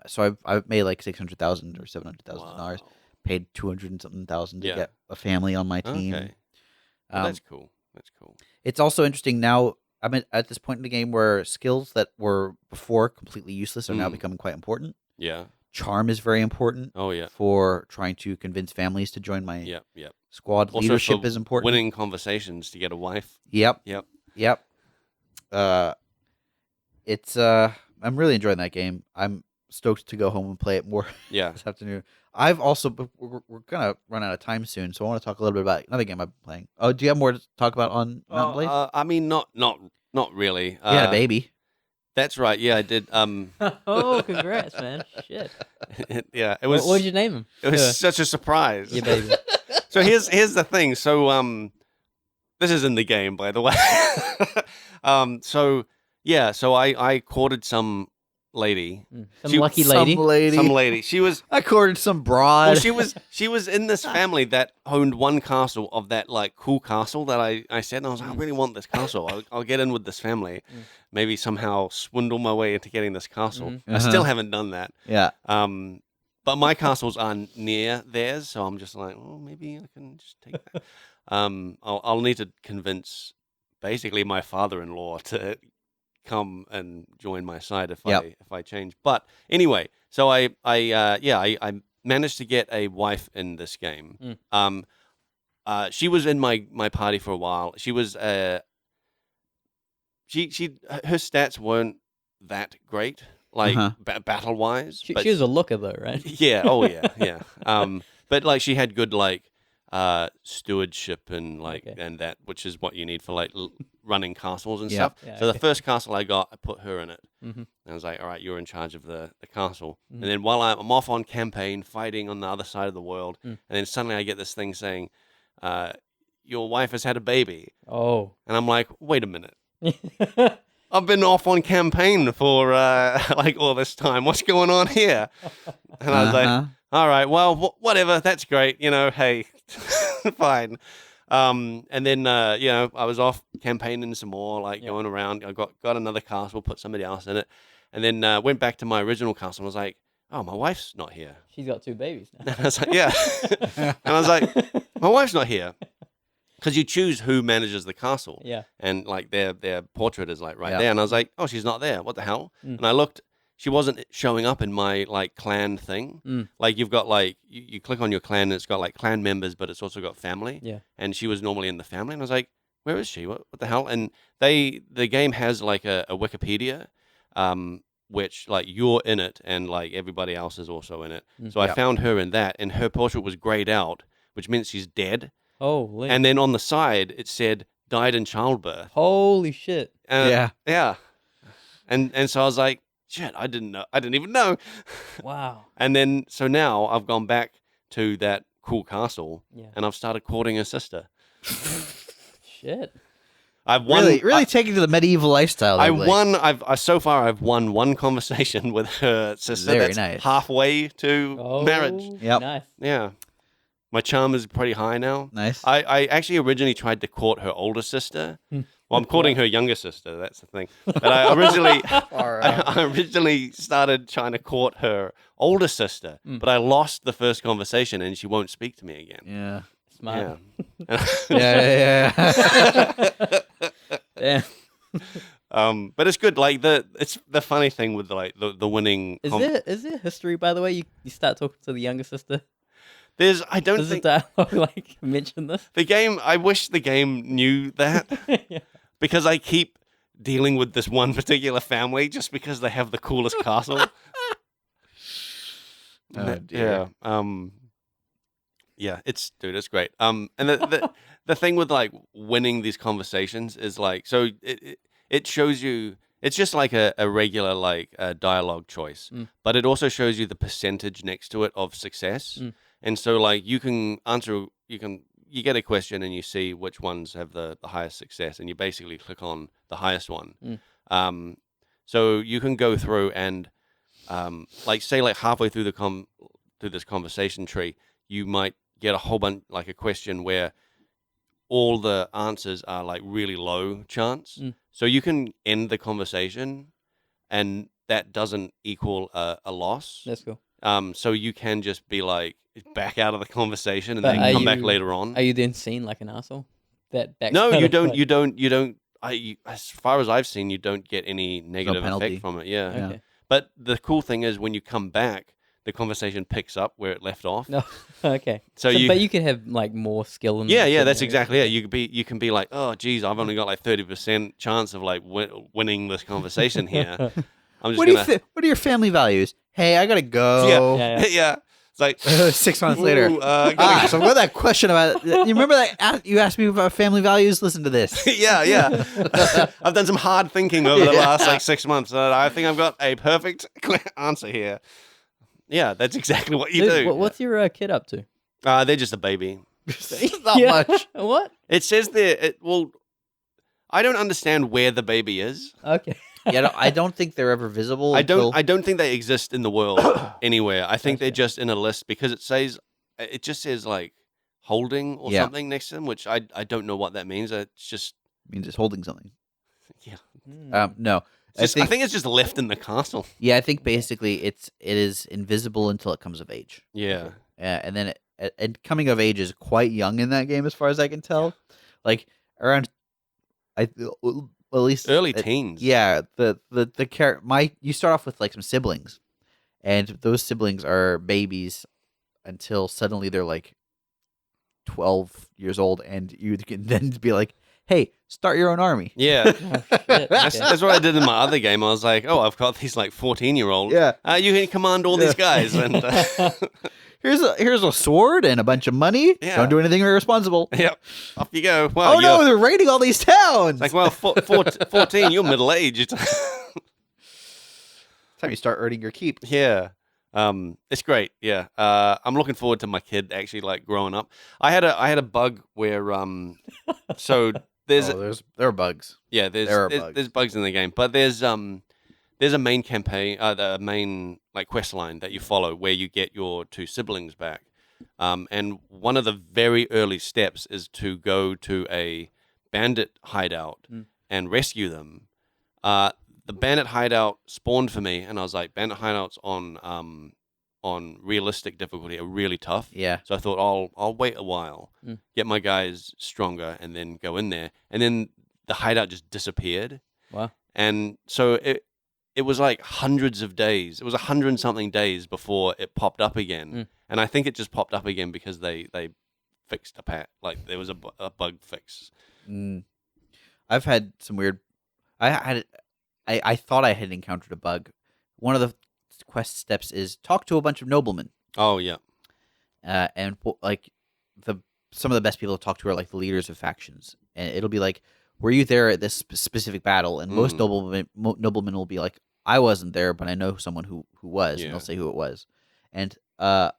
So I've made like 600,000 or 700,000 dinars. Wow. Paid 200 and something thousand to Yeah. get a family on my team. Okay. Well, that's cool. That's cool. It's also interesting now. I'm at this point in the game where skills that were before completely useless are now becoming quite important. Yeah. Charm is very important Oh yeah. for trying to convince families to join my Yep. Yep. squad. Also Leadership for is important. winning conversations to get a wife. Yep. Yep. Yep. It's I'm really enjoying that game. I'm stoked to go home and play it more Yeah. this afternoon. I've also we're gonna run out of time soon, so I want to talk a little bit about another game I've been playing. Oh, do you have more to talk about on Mountain Blade? I mean, not really. You had a baby. That's right. Yeah, I did. Oh, congrats, man! Shit. Yeah, it What was. would you name him? It was such a surprise. Your baby. So here's the thing. So this is in the game, by the way. So yeah, so I courted some lady. Some lucky lady. Some lady. She was. I courted some broad. Well, she was in this family that owned one castle of that like cool castle that I said, and I was like, I really want this castle. I'll get in with this family, maybe somehow swindle my way into getting this castle. I still haven't done that. Yeah. But my castles are near theirs, so I'm just like, oh, maybe I can just take that. I'll need to convince basically my father-in-law to come and join my side if I change. But anyway, so I managed to get a wife in this game. She was in my party for a while. She was she her stats weren't that great, like battle wise. She was a looker though, right? Yeah. Oh yeah. Yeah. But like she had good like stewardship and like and that, which is what you need for like running castles and stuff. Yeah, so the first castle I got, I put her in it. And I was like, all right, you're in charge of the castle. And then while I'm off on campaign fighting on the other side of the world, and then suddenly I get this thing saying, your wife has had a baby. Oh. And I'm like, wait a minute. I've been off on campaign for like all this time. What's going on here? And I was like, all right, well, whatever. That's great. You know, hey, fine. And then, I was off campaigning some more, like going around. I got another castle, put somebody else in it. And then went back to my original castle and was like, oh, my wife's not here. She's got 2 babies now. And I was like, yeah. And I was like, my wife's not here. Because you choose who manages the castle. Yeah. And like their portrait is like right there. And I was like, oh, she's not there. What the hell? And I looked, she wasn't showing up in my like clan thing. Like you've got like, you click on your clan and it's got like clan members, but it's also got family. Yeah. And she was normally in the family. And I was like, where is she? What the hell? And the game has like a Wikipedia, which like you're in it and like everybody else is also in it. So I found her in that and her portrait was grayed out, which means she's dead. Holy. And then on the side, it said, died in childbirth. Holy shit. Yeah. And so I was like, shit, I didn't know. I didn't even know. Wow. And then, so now I've gone back to that cool castle and I've started courting her sister. Shit. I've won. Really taking to the medieval lifestyle. So far I've won one conversation with her sister. Very that's nice. Halfway to marriage. Yep. Nice. Yeah. My charm is pretty high now. Nice. I actually originally tried to court her older sister. Well, I'm courting her younger sister. That's the thing. But I originally started trying to court her older sister, but I lost the first conversation and she won't speak to me again. Yeah. Smart. Yeah. Damn. But it's good. Like it's the funny thing with the winning. Is there history, by the way? You start talking to the younger sister. I don't Does the think dialogue like mention this? the game. I wish the game knew that Yeah. because I keep dealing with this one particular family just because they have the coolest castle. Oh, dear. Yeah. Yeah, it's great. And the thing with like winning these conversations is like, so it shows you, it's just like a regular like dialogue choice, but it also shows you the percentage next to it of success. And so like you can answer, you get a question and you see which ones have the highest success, and you basically click on the highest one. So you can go through and like say like halfway through through this conversation tree, you might get a whole bunch, like a question where all the answers are like really low chance. So you can end the conversation and that doesn't equal a loss. That's cool. So you can just be like back out of the conversation and But then come back later on. Are you then seen like an asshole? No, you don't. As far as I've seen, you don't get any negative penalty. effect from it. Yeah. Okay. But the cool thing is when you come back, the conversation picks up where it left off. No. Okay. So you, but you can have like more skill in. yeah, certain that's areas. exactly it. You can be like, oh, geez, I've only got like 30% chance of like winning this conversation here. I'm just What are your family values? Hey, I gotta go. Yeah. yeah. It's like 6 months later. ooh, So what that question about? You remember that you asked me about family values? Listen to this. yeah. I've done some hard thinking over the last like 6 months. I think I've got a perfect answer here. Yeah, that's exactly what you do. What's your kid up to? They're just a baby. Not Yeah. much. What? It says there. Well, I don't understand where the baby is. Okay. Yeah, I don't think they're ever visible. I don't think they exist in the world anywhere. I think they're Gotcha. just in a list because it just says like holding or something next to them, which I don't know what that means. It's just means it's holding something. yeah. No. I think it's just left in the castle. Yeah, I think basically it is invisible until it comes of age. Yeah. And then and coming of age is quite young in that game, as far as I can tell. Like around, at least Early teens. Yeah, you start off with like some siblings, and those siblings are babies until suddenly they're like 12 years old, and you can then be like, "Hey, start your own army." Yeah. Oh, shit. That's, Okay. that's what I did in my other game. I was like, oh, I've got these like 14-year-olds. Yeah. You can command all these guys. And Here's a sword and a bunch of money. Yeah. Don't do anything irresponsible. yep, off you go. Wow, Oh no, they're raiding all these towns. It's like, well, 14, you're middle-aged. Time you start earning your keep. Yeah. It's great. Yeah. I'm looking forward to my kid actually like growing up. I had a bug where so there are bugs. yeah, there are bugs. there's bugs in the game, but there's a main campaign, the main like quest line that you follow where you get your two siblings back. And one of the very early steps is to go to a bandit hideout and rescue them. The bandit hideout spawned for me, and I was like, bandit hideouts on realistic difficulty are really tough. Yeah. So I thought I'll wait a while, get my guys stronger, and then go in there. And then the hideout just disappeared. Wow. And so it was like hundreds of days. It was 100 and something days before it popped up again. And I think it just popped up again because they fixed a patch. Like there was a bug fix. I've had some weird. I thought I had encountered a bug. One of the quest steps is talk to a bunch of noblemen. Oh yeah. And like some of the best people to talk to are like the leaders of factions, and it'll be like, were you there at this specific battle? And most noblemen will be like, I wasn't there, but I know someone who was, and they'll say who it was. And the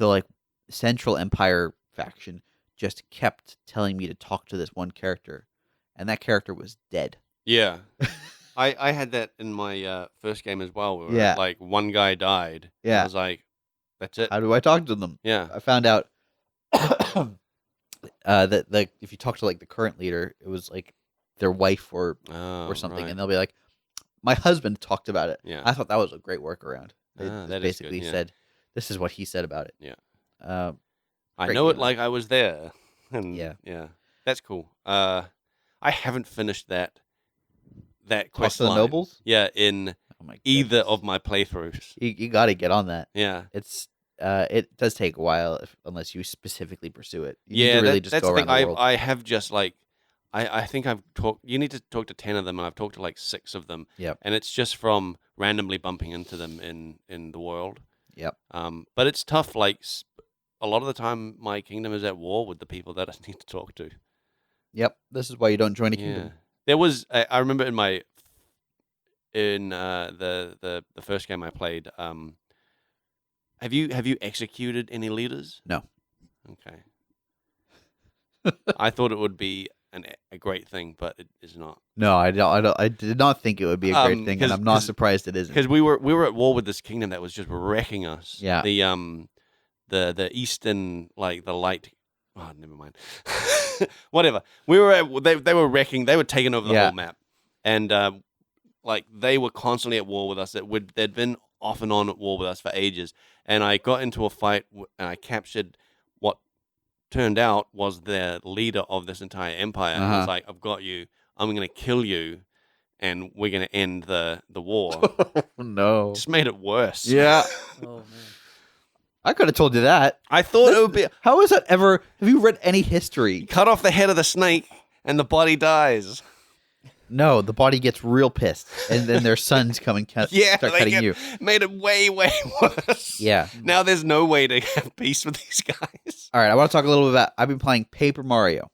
like Central Empire faction just kept telling me to talk to this one character, and that character was dead. Yeah. I had that in my first game as well. Where like one guy died. Yeah. I was like, that's it. How do I talk to them? Yeah. I found out that if you talk to like the current leader, it was like their wife or something, right. and they'll be like, "My husband talked about it." Yeah. I thought that was a great workaround. They that is basically good, yeah. said, "This is what he said about it." Yeah. I great know it game. like I was there. And Yeah. Yeah. That's cool. I haven't finished that that Talk quest to the line. nobles? Yeah, in Oh my either goodness. of my playthroughs. You got to get on that. Yeah. It's it does take a while unless you specifically pursue it. You need Yeah, to really just that's go the thing. around the world. I have just like I think I've talked. You need to talk to 10 of them, and I've talked to like 6 of them. Yep. And it's just from randomly bumping into them in the world. Yep. But it's tough. Like a lot of the time, my kingdom is at war with the people that I need to talk to. Yep. This is why you don't join a Yeah. kingdom. There was I remember in my the first game I played. Have you executed any leaders? No. Okay. I thought it would be a great thing, but it is not. No, I don't. I did not think it would be a great thing, and I'm not surprised it isn't. Because we were at war with this kingdom that was just wrecking us. Yeah. The eastern, like the light. Oh, never mind. Whatever. We were they were wrecking. They were taking over the whole map, and like they were constantly at war with us. They'd been off and on at war with us for ages. And I got into a fight and I captured what turned out was the leader of this entire empire. And I was like, I've got you. I'm going to kill you. And we're going to end the war. No. Just made it worse. Yeah. Oh man. I could have told you that. I thought it would be... How is that ever... Have you read any history? Cut off the head of the snake and the body dies. No, the body gets real pissed, and then their sons come and start cutting you. Made it way, way worse. Yeah. Now there's no way to have peace with these guys. All right, I want to talk a little bit about... I've been playing Paper Mario.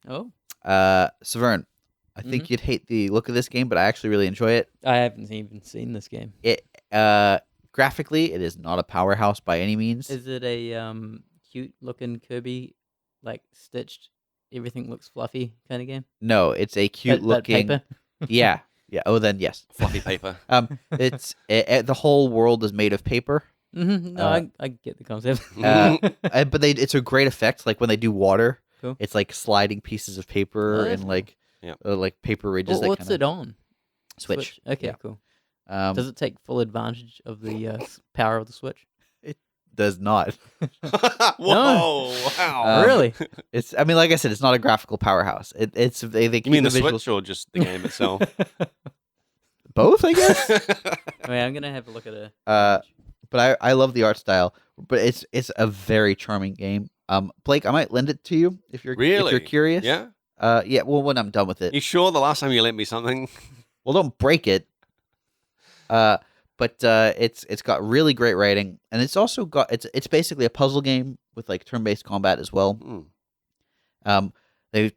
Oh. Saveun, I think you'd hate the look of this game, but I actually really enjoy it. I haven't even seen this game. It graphically, it is not a powerhouse by any means. Is it a cute looking Kirby, like stitched? Everything looks fluffy kind of game. No, it's a cute But looking. paper. Yeah. Oh, then yes. Fluffy paper. It's the whole world is made of paper. No, I get the concept. But it's a great effect. Like when they do water, Cool. it's like sliding pieces of paper Oh, that's and like Yep. like paper ridges. that What's kinda it on? Switch. Okay, Yeah. cool. Does it take full advantage of the power of the Switch? Does not. Whoa! Wow. Really? It's. I mean, like I said, it's not a graphical powerhouse. They keep You mean the visuals Switch or just the game itself? both, I guess. Wait, I'm gonna have a look at it. But I love the art style. But it's a very charming game. Blake, I might lend it to you if you're curious. Yeah. Yeah. Well, when I'm done with it. You sure the last time you lent me something? Well, don't break it. But it's got really great writing, and it's also got it's basically a puzzle game with like turn-based combat as well. The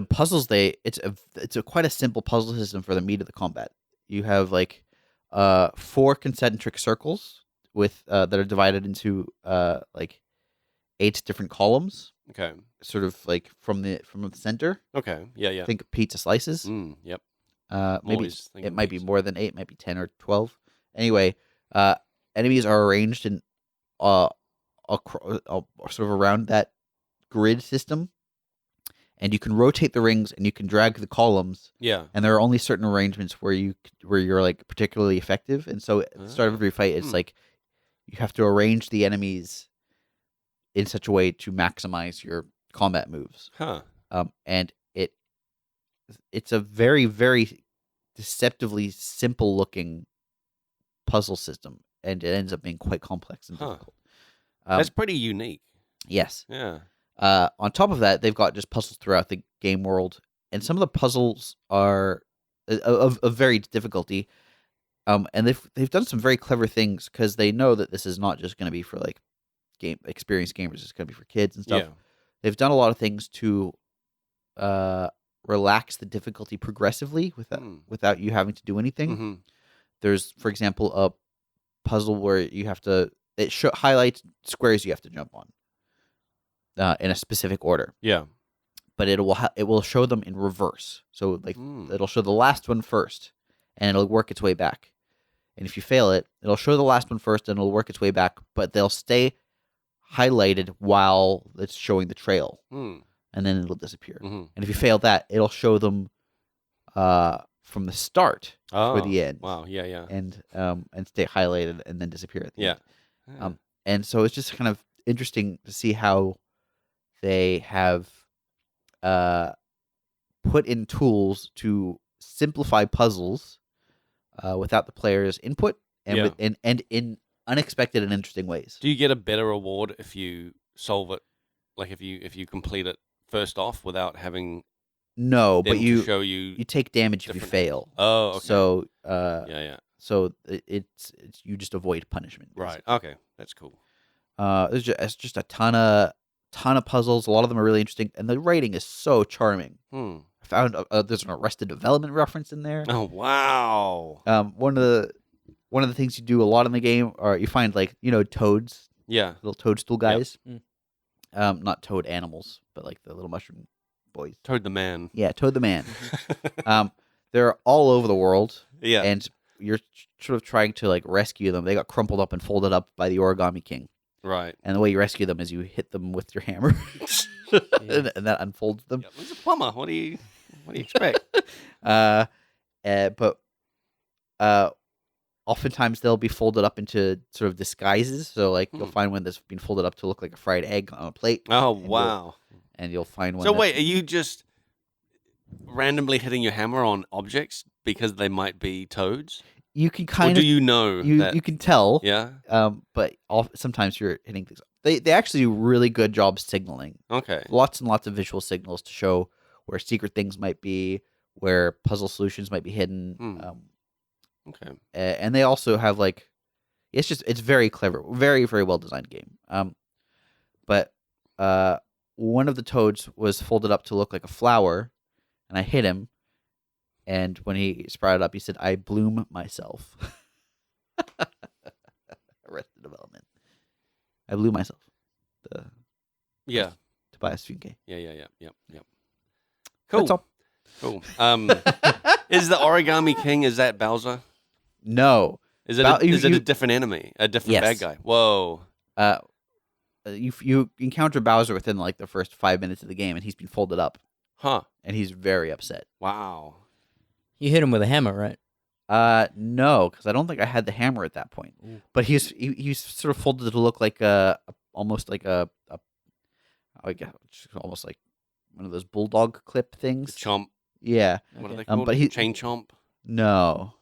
puzzles it's quite a simple puzzle system for the meat of the combat. You have like 4 concentric circles with that are divided into like 8 different columns. Okay. Sort of like from the center. Okay. Yeah. Think pizza slices. Yep. Maybe Always thinking it might be pizza. more than 8, might be 10 or 12. Anyway, enemies are arranged in sort of around that grid system, and you can rotate the rings and you can drag the columns. Yeah. And there are only certain arrangements where you're like particularly effective. And so at the start of every fight, it's like you have to arrange the enemies in such a way to maximize your combat moves. Huh. And it's a very, very deceptively simple looking puzzle system, and it ends up being quite complex and difficult. That's pretty unique. Yes. Yeah. On top of that, they've got just puzzles throughout the game world, and some of the puzzles are of very difficulty. And they've done some very clever things because they know that this is not just going to be for like experienced gamers; it's going to be for kids and stuff. Yeah. They've done a lot of things to relax the difficulty progressively without you having to do anything. Mm-hmm. There's, for example, a puzzle where you have to highlights squares you have to jump on in a specific order. Yeah. But it will show them in reverse. So like it'll show the last one first, and it'll work its way back. And if you fail it, it'll show the last one first, and it'll work its way back. But they'll stay highlighted while it's showing the trail, and then it'll disappear. And if you fail that, it'll show them from the start for the end. Wow. Yeah. And stay highlighted and then disappear at the end. Yeah. And so it's just kind of interesting to see how they have put in tools to simplify puzzles without the player's input and Yeah. and in unexpected and interesting ways. Do you get a better reward if you solve it? Like if you complete it first off without having No, them but to show you. you take damage if you different- fail. Oh, okay. So yeah. so it's you just avoid punishment. Right. Okay. That's cool. It's just a ton of puzzles. A lot of them are really interesting, and the writing is so charming. Hmm. I found there's an Arrested Development reference in there. Oh wow. One of the things you do a lot in the game are you find like toads, Yeah. little toadstool guys. Mm. Not toad animals, but like the little mushroom boys. Toad the man. Yeah, Toad the man. They're all over the world, Yeah. and you're sort of trying to like rescue them. They got crumpled up and folded up by the Origami King, Right. and the way you rescue them is you hit them with your hammer, and that unfolds them. Yeah, he's a plumber. What do you expect? But oftentimes they'll be folded up into sort of disguises. So like you'll find one that's been folded up to look like a fried egg on a plate, Oh wow. and you'll find one. So that's- wait, are you just randomly hitting your hammer on objects because they might be toads? you can Or kind do of you know that? you can tell. Yeah. But sometimes you're hitting things. They actually do really good job signaling. Okay. Lots and lots of visual signals to show where secret things might be, where puzzle solutions might be hidden. Okay. And they also have like, it's very clever, very very well designed game. But one of the toads was folded up to look like a flower, and I hit him, and when he sprouted up, he said, "I bloom myself." Arrested Development. I blew myself. Yeah. Tobias Funke. Yeah. Cool. That's all. Cool. Is the Origami King? Is that Bowser? No. Is it? Bow- Is you- it a different enemy? A different Yes. bad guy? Whoa. You encounter Bowser within like the first 5 minutes of the game, and he's been folded up, Huh. and he's very upset. Wow. You hit him with a hammer, right? No, because I don't think I had the hammer at that point. Ooh. But he's sort of folded to look like almost like almost like one of those bulldog clip The things. chomp. Yeah. What are Okay. they called? but he- Chain chomp. No,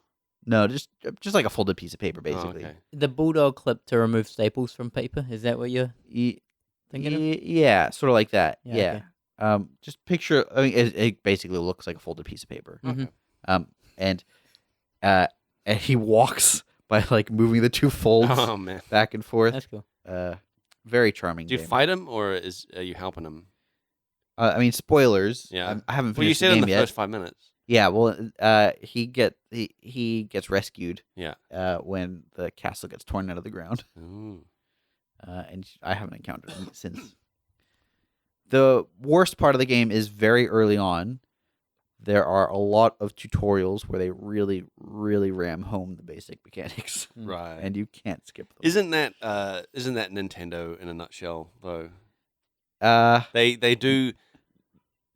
just like a folded piece of paper, basically. Oh, okay. The bulldog clip to remove staples from paper. Is that what you're thinking of? Yeah, sort of like that. Yeah, Yeah. okay. Just picture. I mean, it basically looks like a folded piece of paper. Mhm. And he walks by like moving the two folds Oh man. back and forth. That's cool. Very charming. Do you game. fight him or are you helping him? I mean, spoilers. Yeah. I haven't Well, you finished said the in game the yet. first 5 minutes. Yeah. Well, he gets rescued. Yeah. When the castle gets torn out of the ground, Ooh. and I haven't encountered him since. The worst part of the game is very early on. There are a lot of tutorials where they really, really ram home the basic mechanics, Right. and you can't skip them. Isn't that Nintendo in a nutshell though? Uh, They do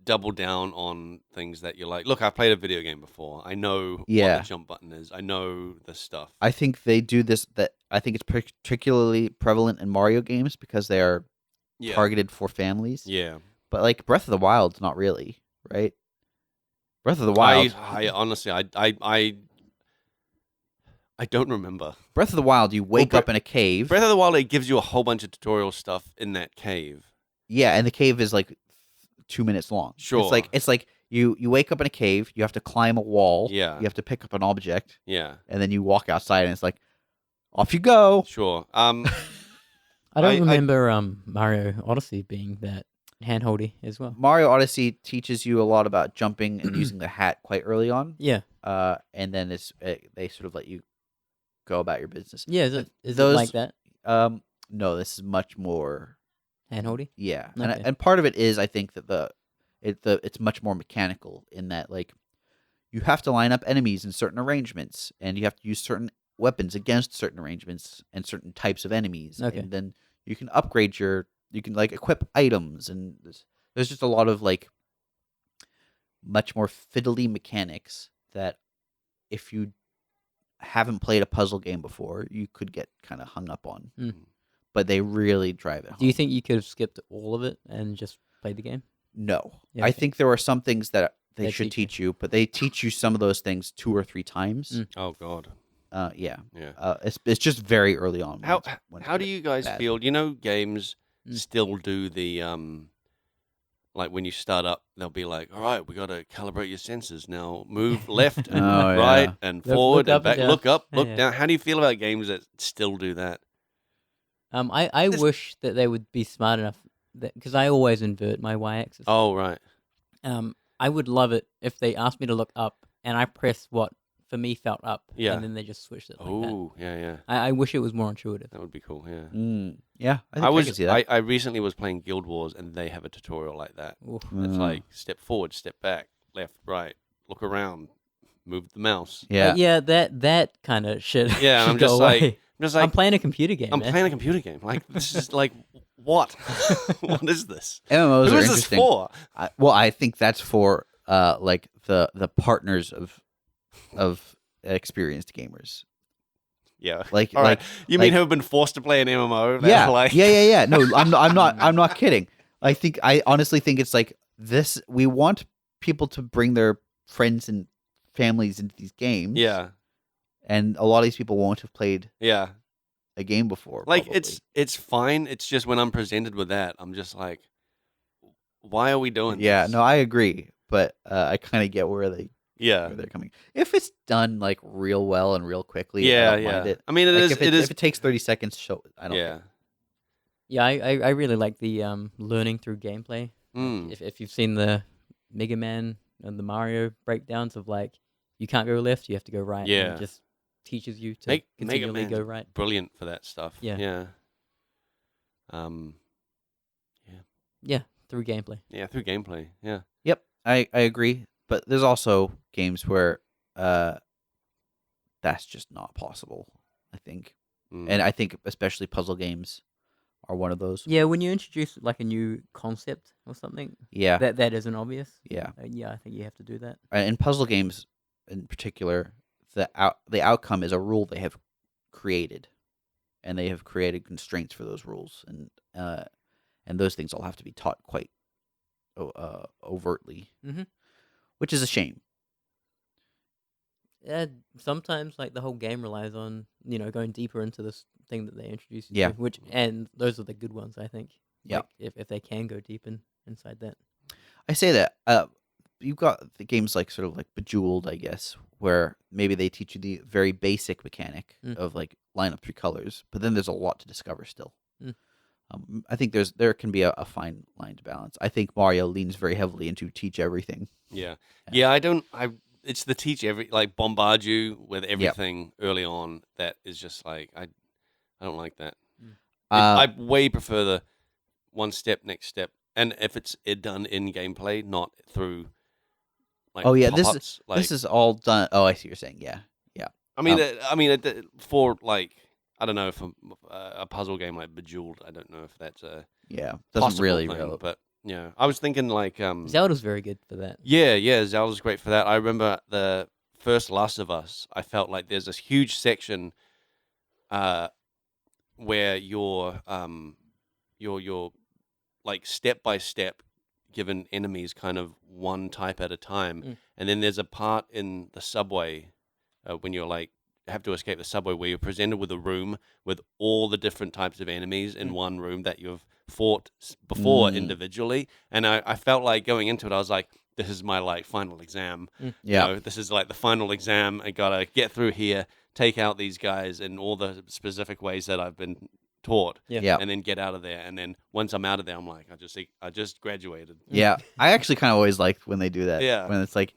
double down on things that you're like, look, I've played a video game before. I know Yeah. what the jump button is. I know the stuff. I think they do this. I think it's particularly prevalent in Mario games because they are Yeah. targeted for families. Yeah. But like Breath of the Wild's not really, right? Breath of the Wild. I honestly I don't remember. Breath of the Wild, you wake Bre- up in a cave. Breath of the Wild, it gives you a whole bunch of tutorial stuff in that cave. Yeah, and the cave is like 2 minutes long. Sure. It's like you wake up in a cave, you have to climb a wall. Yeah. You have to pick up an object, Yeah. and then you walk outside and it's like off you go. Sure. I don't I- remember Mario Odyssey being that handholdy as well. Mario Odyssey teaches you a lot about jumping and using the hat quite early on. Yeah, And then they sort of let you go about your business. yeah. Is it Those- like that No, this is much more. handholdy? Yeah, Okay. and part of it is I think that it's much more mechanical in that like you have to line up enemies in certain arrangements, and you have to use certain weapons against certain arrangements and certain types of enemies. Okay. And then you can upgrade you can like equip items, and there's just a lot of like much more fiddly mechanics that if you haven't played a puzzle game before, you could get kind of hung up on. Mm. But they really drive it home. Do you think you could have skipped all of it and just played the game? No. Yeah, I okay. think there are some things that they should teach you, but they teach you some of those things 2 or 3 times. Oh God. Yeah. Yeah. It's just very early on. How do you guys bad. feel? You know, games Mm. still do the like when you start up, they'll be like, "All right, we got to calibrate your sensors now. Move left and Oh, right yeah. and Look forward and up and back. down. Look up, Yeah, look yeah. down." How do you feel about games that still do that? I This- wish that they would be smart enough because I always invert my y-axis. Oh, right. I would love it if they asked me to look up and I press what for me felt up, Yeah. and then they just switched it like that. Oh, yeah. I wish it was more intuitive. That would be cool. Yeah. Yeah, I think I can see that. I recently was playing Guild Wars and they have a tutorial like that. Oof. It's like step forward, step back, left, right, look around, move the mouse. Yeah. Yeah, that kind of shit. Yeah, should I'm go just like, away. I'm I'm playing a computer game. man. playing a computer game. Like this is like what? What is this? MMOs Who are is this interesting. for? I think that's for like the partners of experienced gamers. Yeah. Like All right. like You mean like- who have been forced to play an MMO? They're yeah, Like, yeah. No, I'm not kidding. I honestly think it's like this. We want people to bring their friends and families into these games. Yeah. And a lot of these people won't have played Yeah. a game before. Like probably. it's fine. It's just when I'm presented with that, I'm just like, why are we doing Yeah, this? no, I agree, but I kind of get where Yeah. they're coming. If it's done like real well and real quickly, I Yeah, don't yeah. mind it. I mean, Like, it is. If it takes 30 seconds, show. I don't. Yeah. care. Yeah, I really like the learning through gameplay. Mm. If you've seen the Mega Man and the Mario breakdowns of like you can't go left, you have to go right. and Yeah. it just teaches you to Mega continually Man's go right. Brilliant for that stuff. Yeah. Yeah. Yeah, through gameplay. Yeah. Through gameplay. Yeah. Yep, I agree. But there's also games where that's just not possible. I think, Mm. and I think especially puzzle games are one of those. Yeah, when you introduce like a new concept or something Yeah, that isn't obvious. yeah. Yeah, I think you have to do that. In puzzle games, in particular, the outcome is a rule they have created, and they have created constraints for those rules, and those things all have to be taught quite overtly, Mhm. which is a shame. Sometimes like the whole game relies on going deeper into this thing that they introduce you Yeah. to, and those are the good ones, I think. Yeah. Like, if they can go deep inside that. I say that you've got the games like sort of like Bejeweled, I guess, where maybe they teach you the very basic mechanic Mm. of like line up 3 colors, but then there's a lot to discover still. Mm. I think there can be a fine line to balance. I think Mario leans very heavily into teach everything. Yeah. Yeah. Yeah. It's the teach like bombard you with everything early on. That is just like I don't like that. I way prefer the one step, next step, and if it's done in gameplay, not through. Like Oh, yeah, pop-ups, this is all done. Oh, I see what you're saying. Yeah. I mean, for like I don't know, for a puzzle game like Bejeweled, I don't know if that's a Yeah. Doesn't possible really thing, relate. but yeah, I was thinking like Zelda's very good for that. yeah, Zelda's great for that. I remember the first Last of Us. I felt like there's this huge section, where you're like step by step given enemies kind of one type at a time, Mm. and then there's a part in the subway when you're like have to escape the subway where you're presented with a room with all the different types of enemies in one room that you've fought before Mm. individually, and I felt like going into it, I was like, this is my like final exam. Yeah. This is like the final exam. I gotta get through here, take out these guys in all the specific ways that I've been taught, Yeah. and then get out of there. And then once I'm out of there, I'm like, I just graduated. Yeah. I actually kind of always liked when they do that. Yeah. When it's like,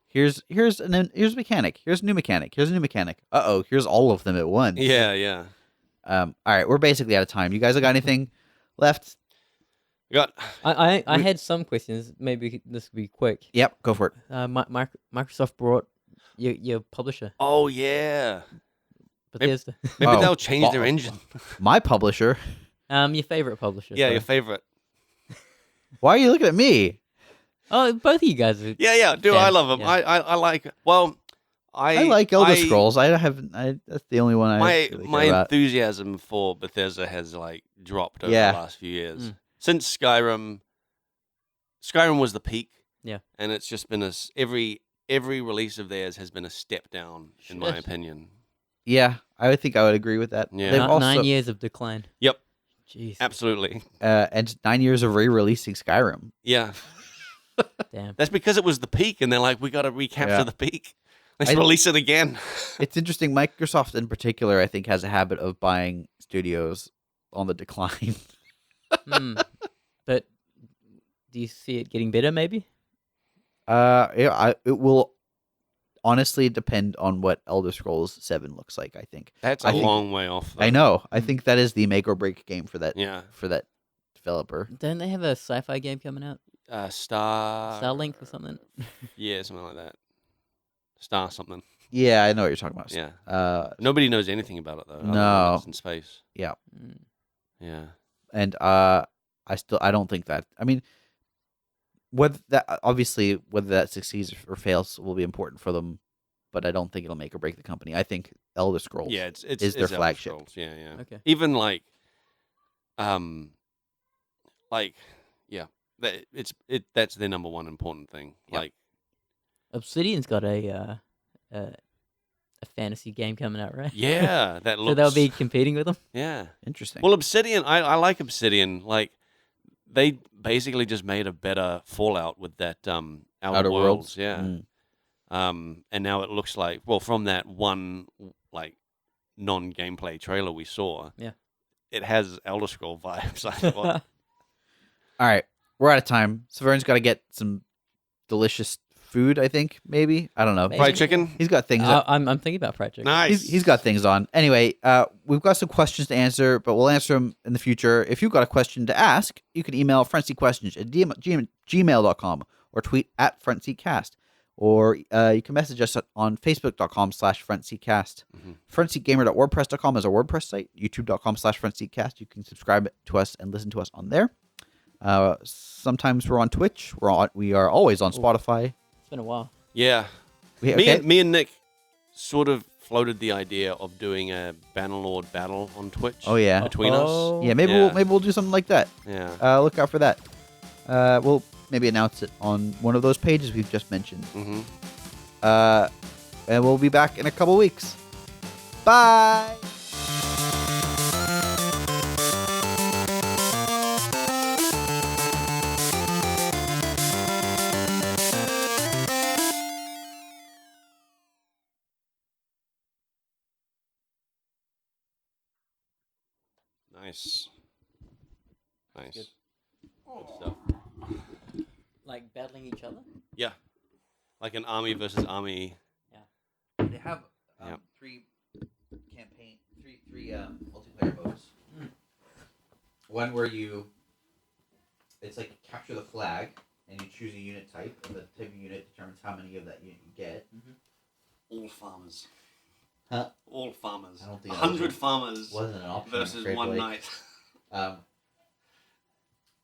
here's a mechanic. Here's a new mechanic. Here's a new mechanic. Here's all of them at once. Yeah. All right, we're basically out of time. You guys got anything left? We got I We- had some questions. Maybe this could be quick. Yep, go for it. Microsoft brought your publisher, oh yeah. Bethesda. Maybe Oh, they'll change their well, engine. My publisher. Your favorite publisher. Yeah, sorry. your favorite. Why are you looking at me? Oh, both of you guys are. Yeah, dude, I fans, love them. yeah. I like. Well, I like Elder Scrolls. That's the only one I really My care about. enthusiasm for Bethesda has like dropped over Yeah. the last few years. Mm. Since Skyrim was the peak. Yeah. and it's just been every release of theirs has been a step down, in my Shit. opinion. Yeah, I think I would agree with that. Yeah. They've also 9 years of decline. Yep, Jeez. absolutely. and 9 years of re-releasing Skyrim. Yeah, Damn. that's because it was the peak, and they're like, we got to recapture Yeah. the peak. Let's I- release it again. It's interesting. Microsoft, in particular, I think, has a habit of buying studios on the decline. But do you see it getting better? Maybe. It will honestly depend on what Elder Scrolls 7 looks like. I think That's I a think- long way off. Though. I know. I think that is the make or break game for that Yeah. developer. Don't they have a sci-fi game coming out? Starlink or something? Yeah, something like that. Star something. Yeah, I know what you're talking about. Yeah. Nobody knows anything about it though. other than No. it's in space. Mm. Yeah. And I don't think that. I mean, whether that succeeds or fails will be important for them, but I don't think it'll make or break the company. I think Elder Scrolls. Yeah, it's is their Elder flagship. Scrolls. Yeah. Okay. Even that's their number one important thing. Yep. Like, Obsidian's got a fantasy game coming out, right? yeah, that looks. So they'll be competing with them. Yeah. Interesting. Well, Obsidian, I like Obsidian. Like, they basically just made a better Fallout with that Outer Worlds. Yeah. Mm. And now it looks like, well, from that one like non-gameplay trailer we saw, Yeah. it has Elder Scroll vibes. I thought. All right, we're out of time. Saveun's got to get some delicious food. I think maybe I don't know. Maybe. Fried chicken. He's got things. I'm thinking about fried chicken. Nice. He's got things on. Anyway, we've got some questions to answer, but we'll answer them in the future. If you've got a question to ask, you can email frontseatquestions at gmail.com or tweet at frontseatcast. Or you can message us on facebook.com/frontseatcast. Frontseatgamer.wordpress.com is our WordPress site. youtube.com/frontseatcast. You can subscribe to us and listen to us on there. Sometimes we're on Twitch. We are always on Spotify. It's been a while. Yeah. Me and Nick sort of floated the idea of doing a Bannerlord battle on Twitch. Oh yeah. Between us. Yeah, maybe we'll do something like that. Yeah. Look out for that. We'll maybe announce it on one of those pages we've just mentioned. Mm-hmm. And we'll be back in a couple weeks. Bye. Nice. Good. Good stuff. Like battling each other? Yeah. Like an army versus army. They have Yep. three multiplayer modes. One where it's like capture the flag, and you choose a unit type, and the type of unit determines how many of that unit you get. All farmers. Huh? All farmers. I don't think 100 farmers wasn't an option versus straight one away. knight.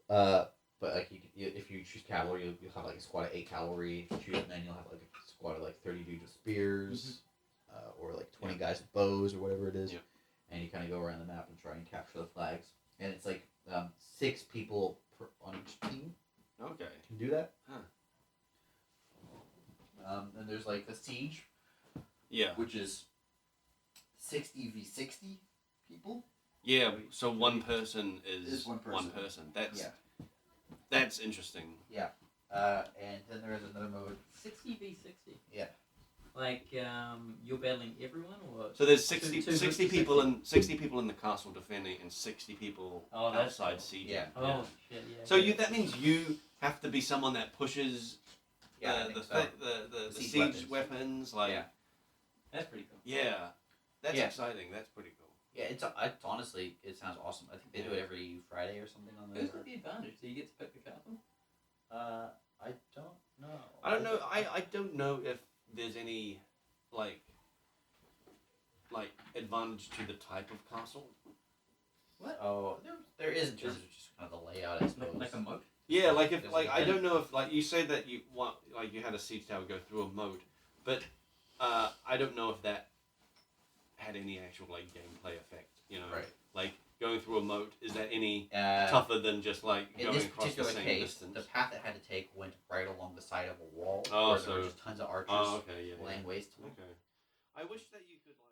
But like if you choose cavalry, you'll have like a squad of 8 cavalry. If you choose men, you'll have like a squad of like 30 dudes with spears, or like 20 guys with bows or whatever it is. Yeah. And you kind of go around the map and try and capture the flags. And it's like 6 people on each team Okay. can do that. Huh. And there's like the siege, Yeah. which is 60v60 people. Yeah, so one person is one person. That's interesting. Yeah. And then there is another mode. 60v60. Yeah. Like you're battling everyone, or So there's 60 Two- 60 two- people in 60 people in the castle defending and 60 people Oh, that's outside cool. sieging. Yeah. Oh shit! Yeah. So that means you have to be someone that pushes I the think so. the siege siege weapons. weapons like Yeah. That's pretty cool. yeah. That's Yeah. exciting. That's pretty cool. Yeah, it's honestly, it sounds awesome. I think they do it every Friday or something on Who's got the advantage? Do you get to pick the castle? I don't know. I don't know. I don't know if there's any like advantage to the type of castle. What? Oh, there is in terms of just kind of the layout, I suppose. Like a moat? Yeah, like if There's like an I event. don't know if like you say that you want like you had a siege tower go through a moat, but I don't know if that had any actual like gameplay effect. You know, Right. like going through a moat, is that any Uh, tougher than just like in going this across the particular same case, distance? the path it had to take went right along the side of a wall Oh, where there were so- just tons of archers Oh, okay, yeah. laying waste to them. Okay. I wish that you could like.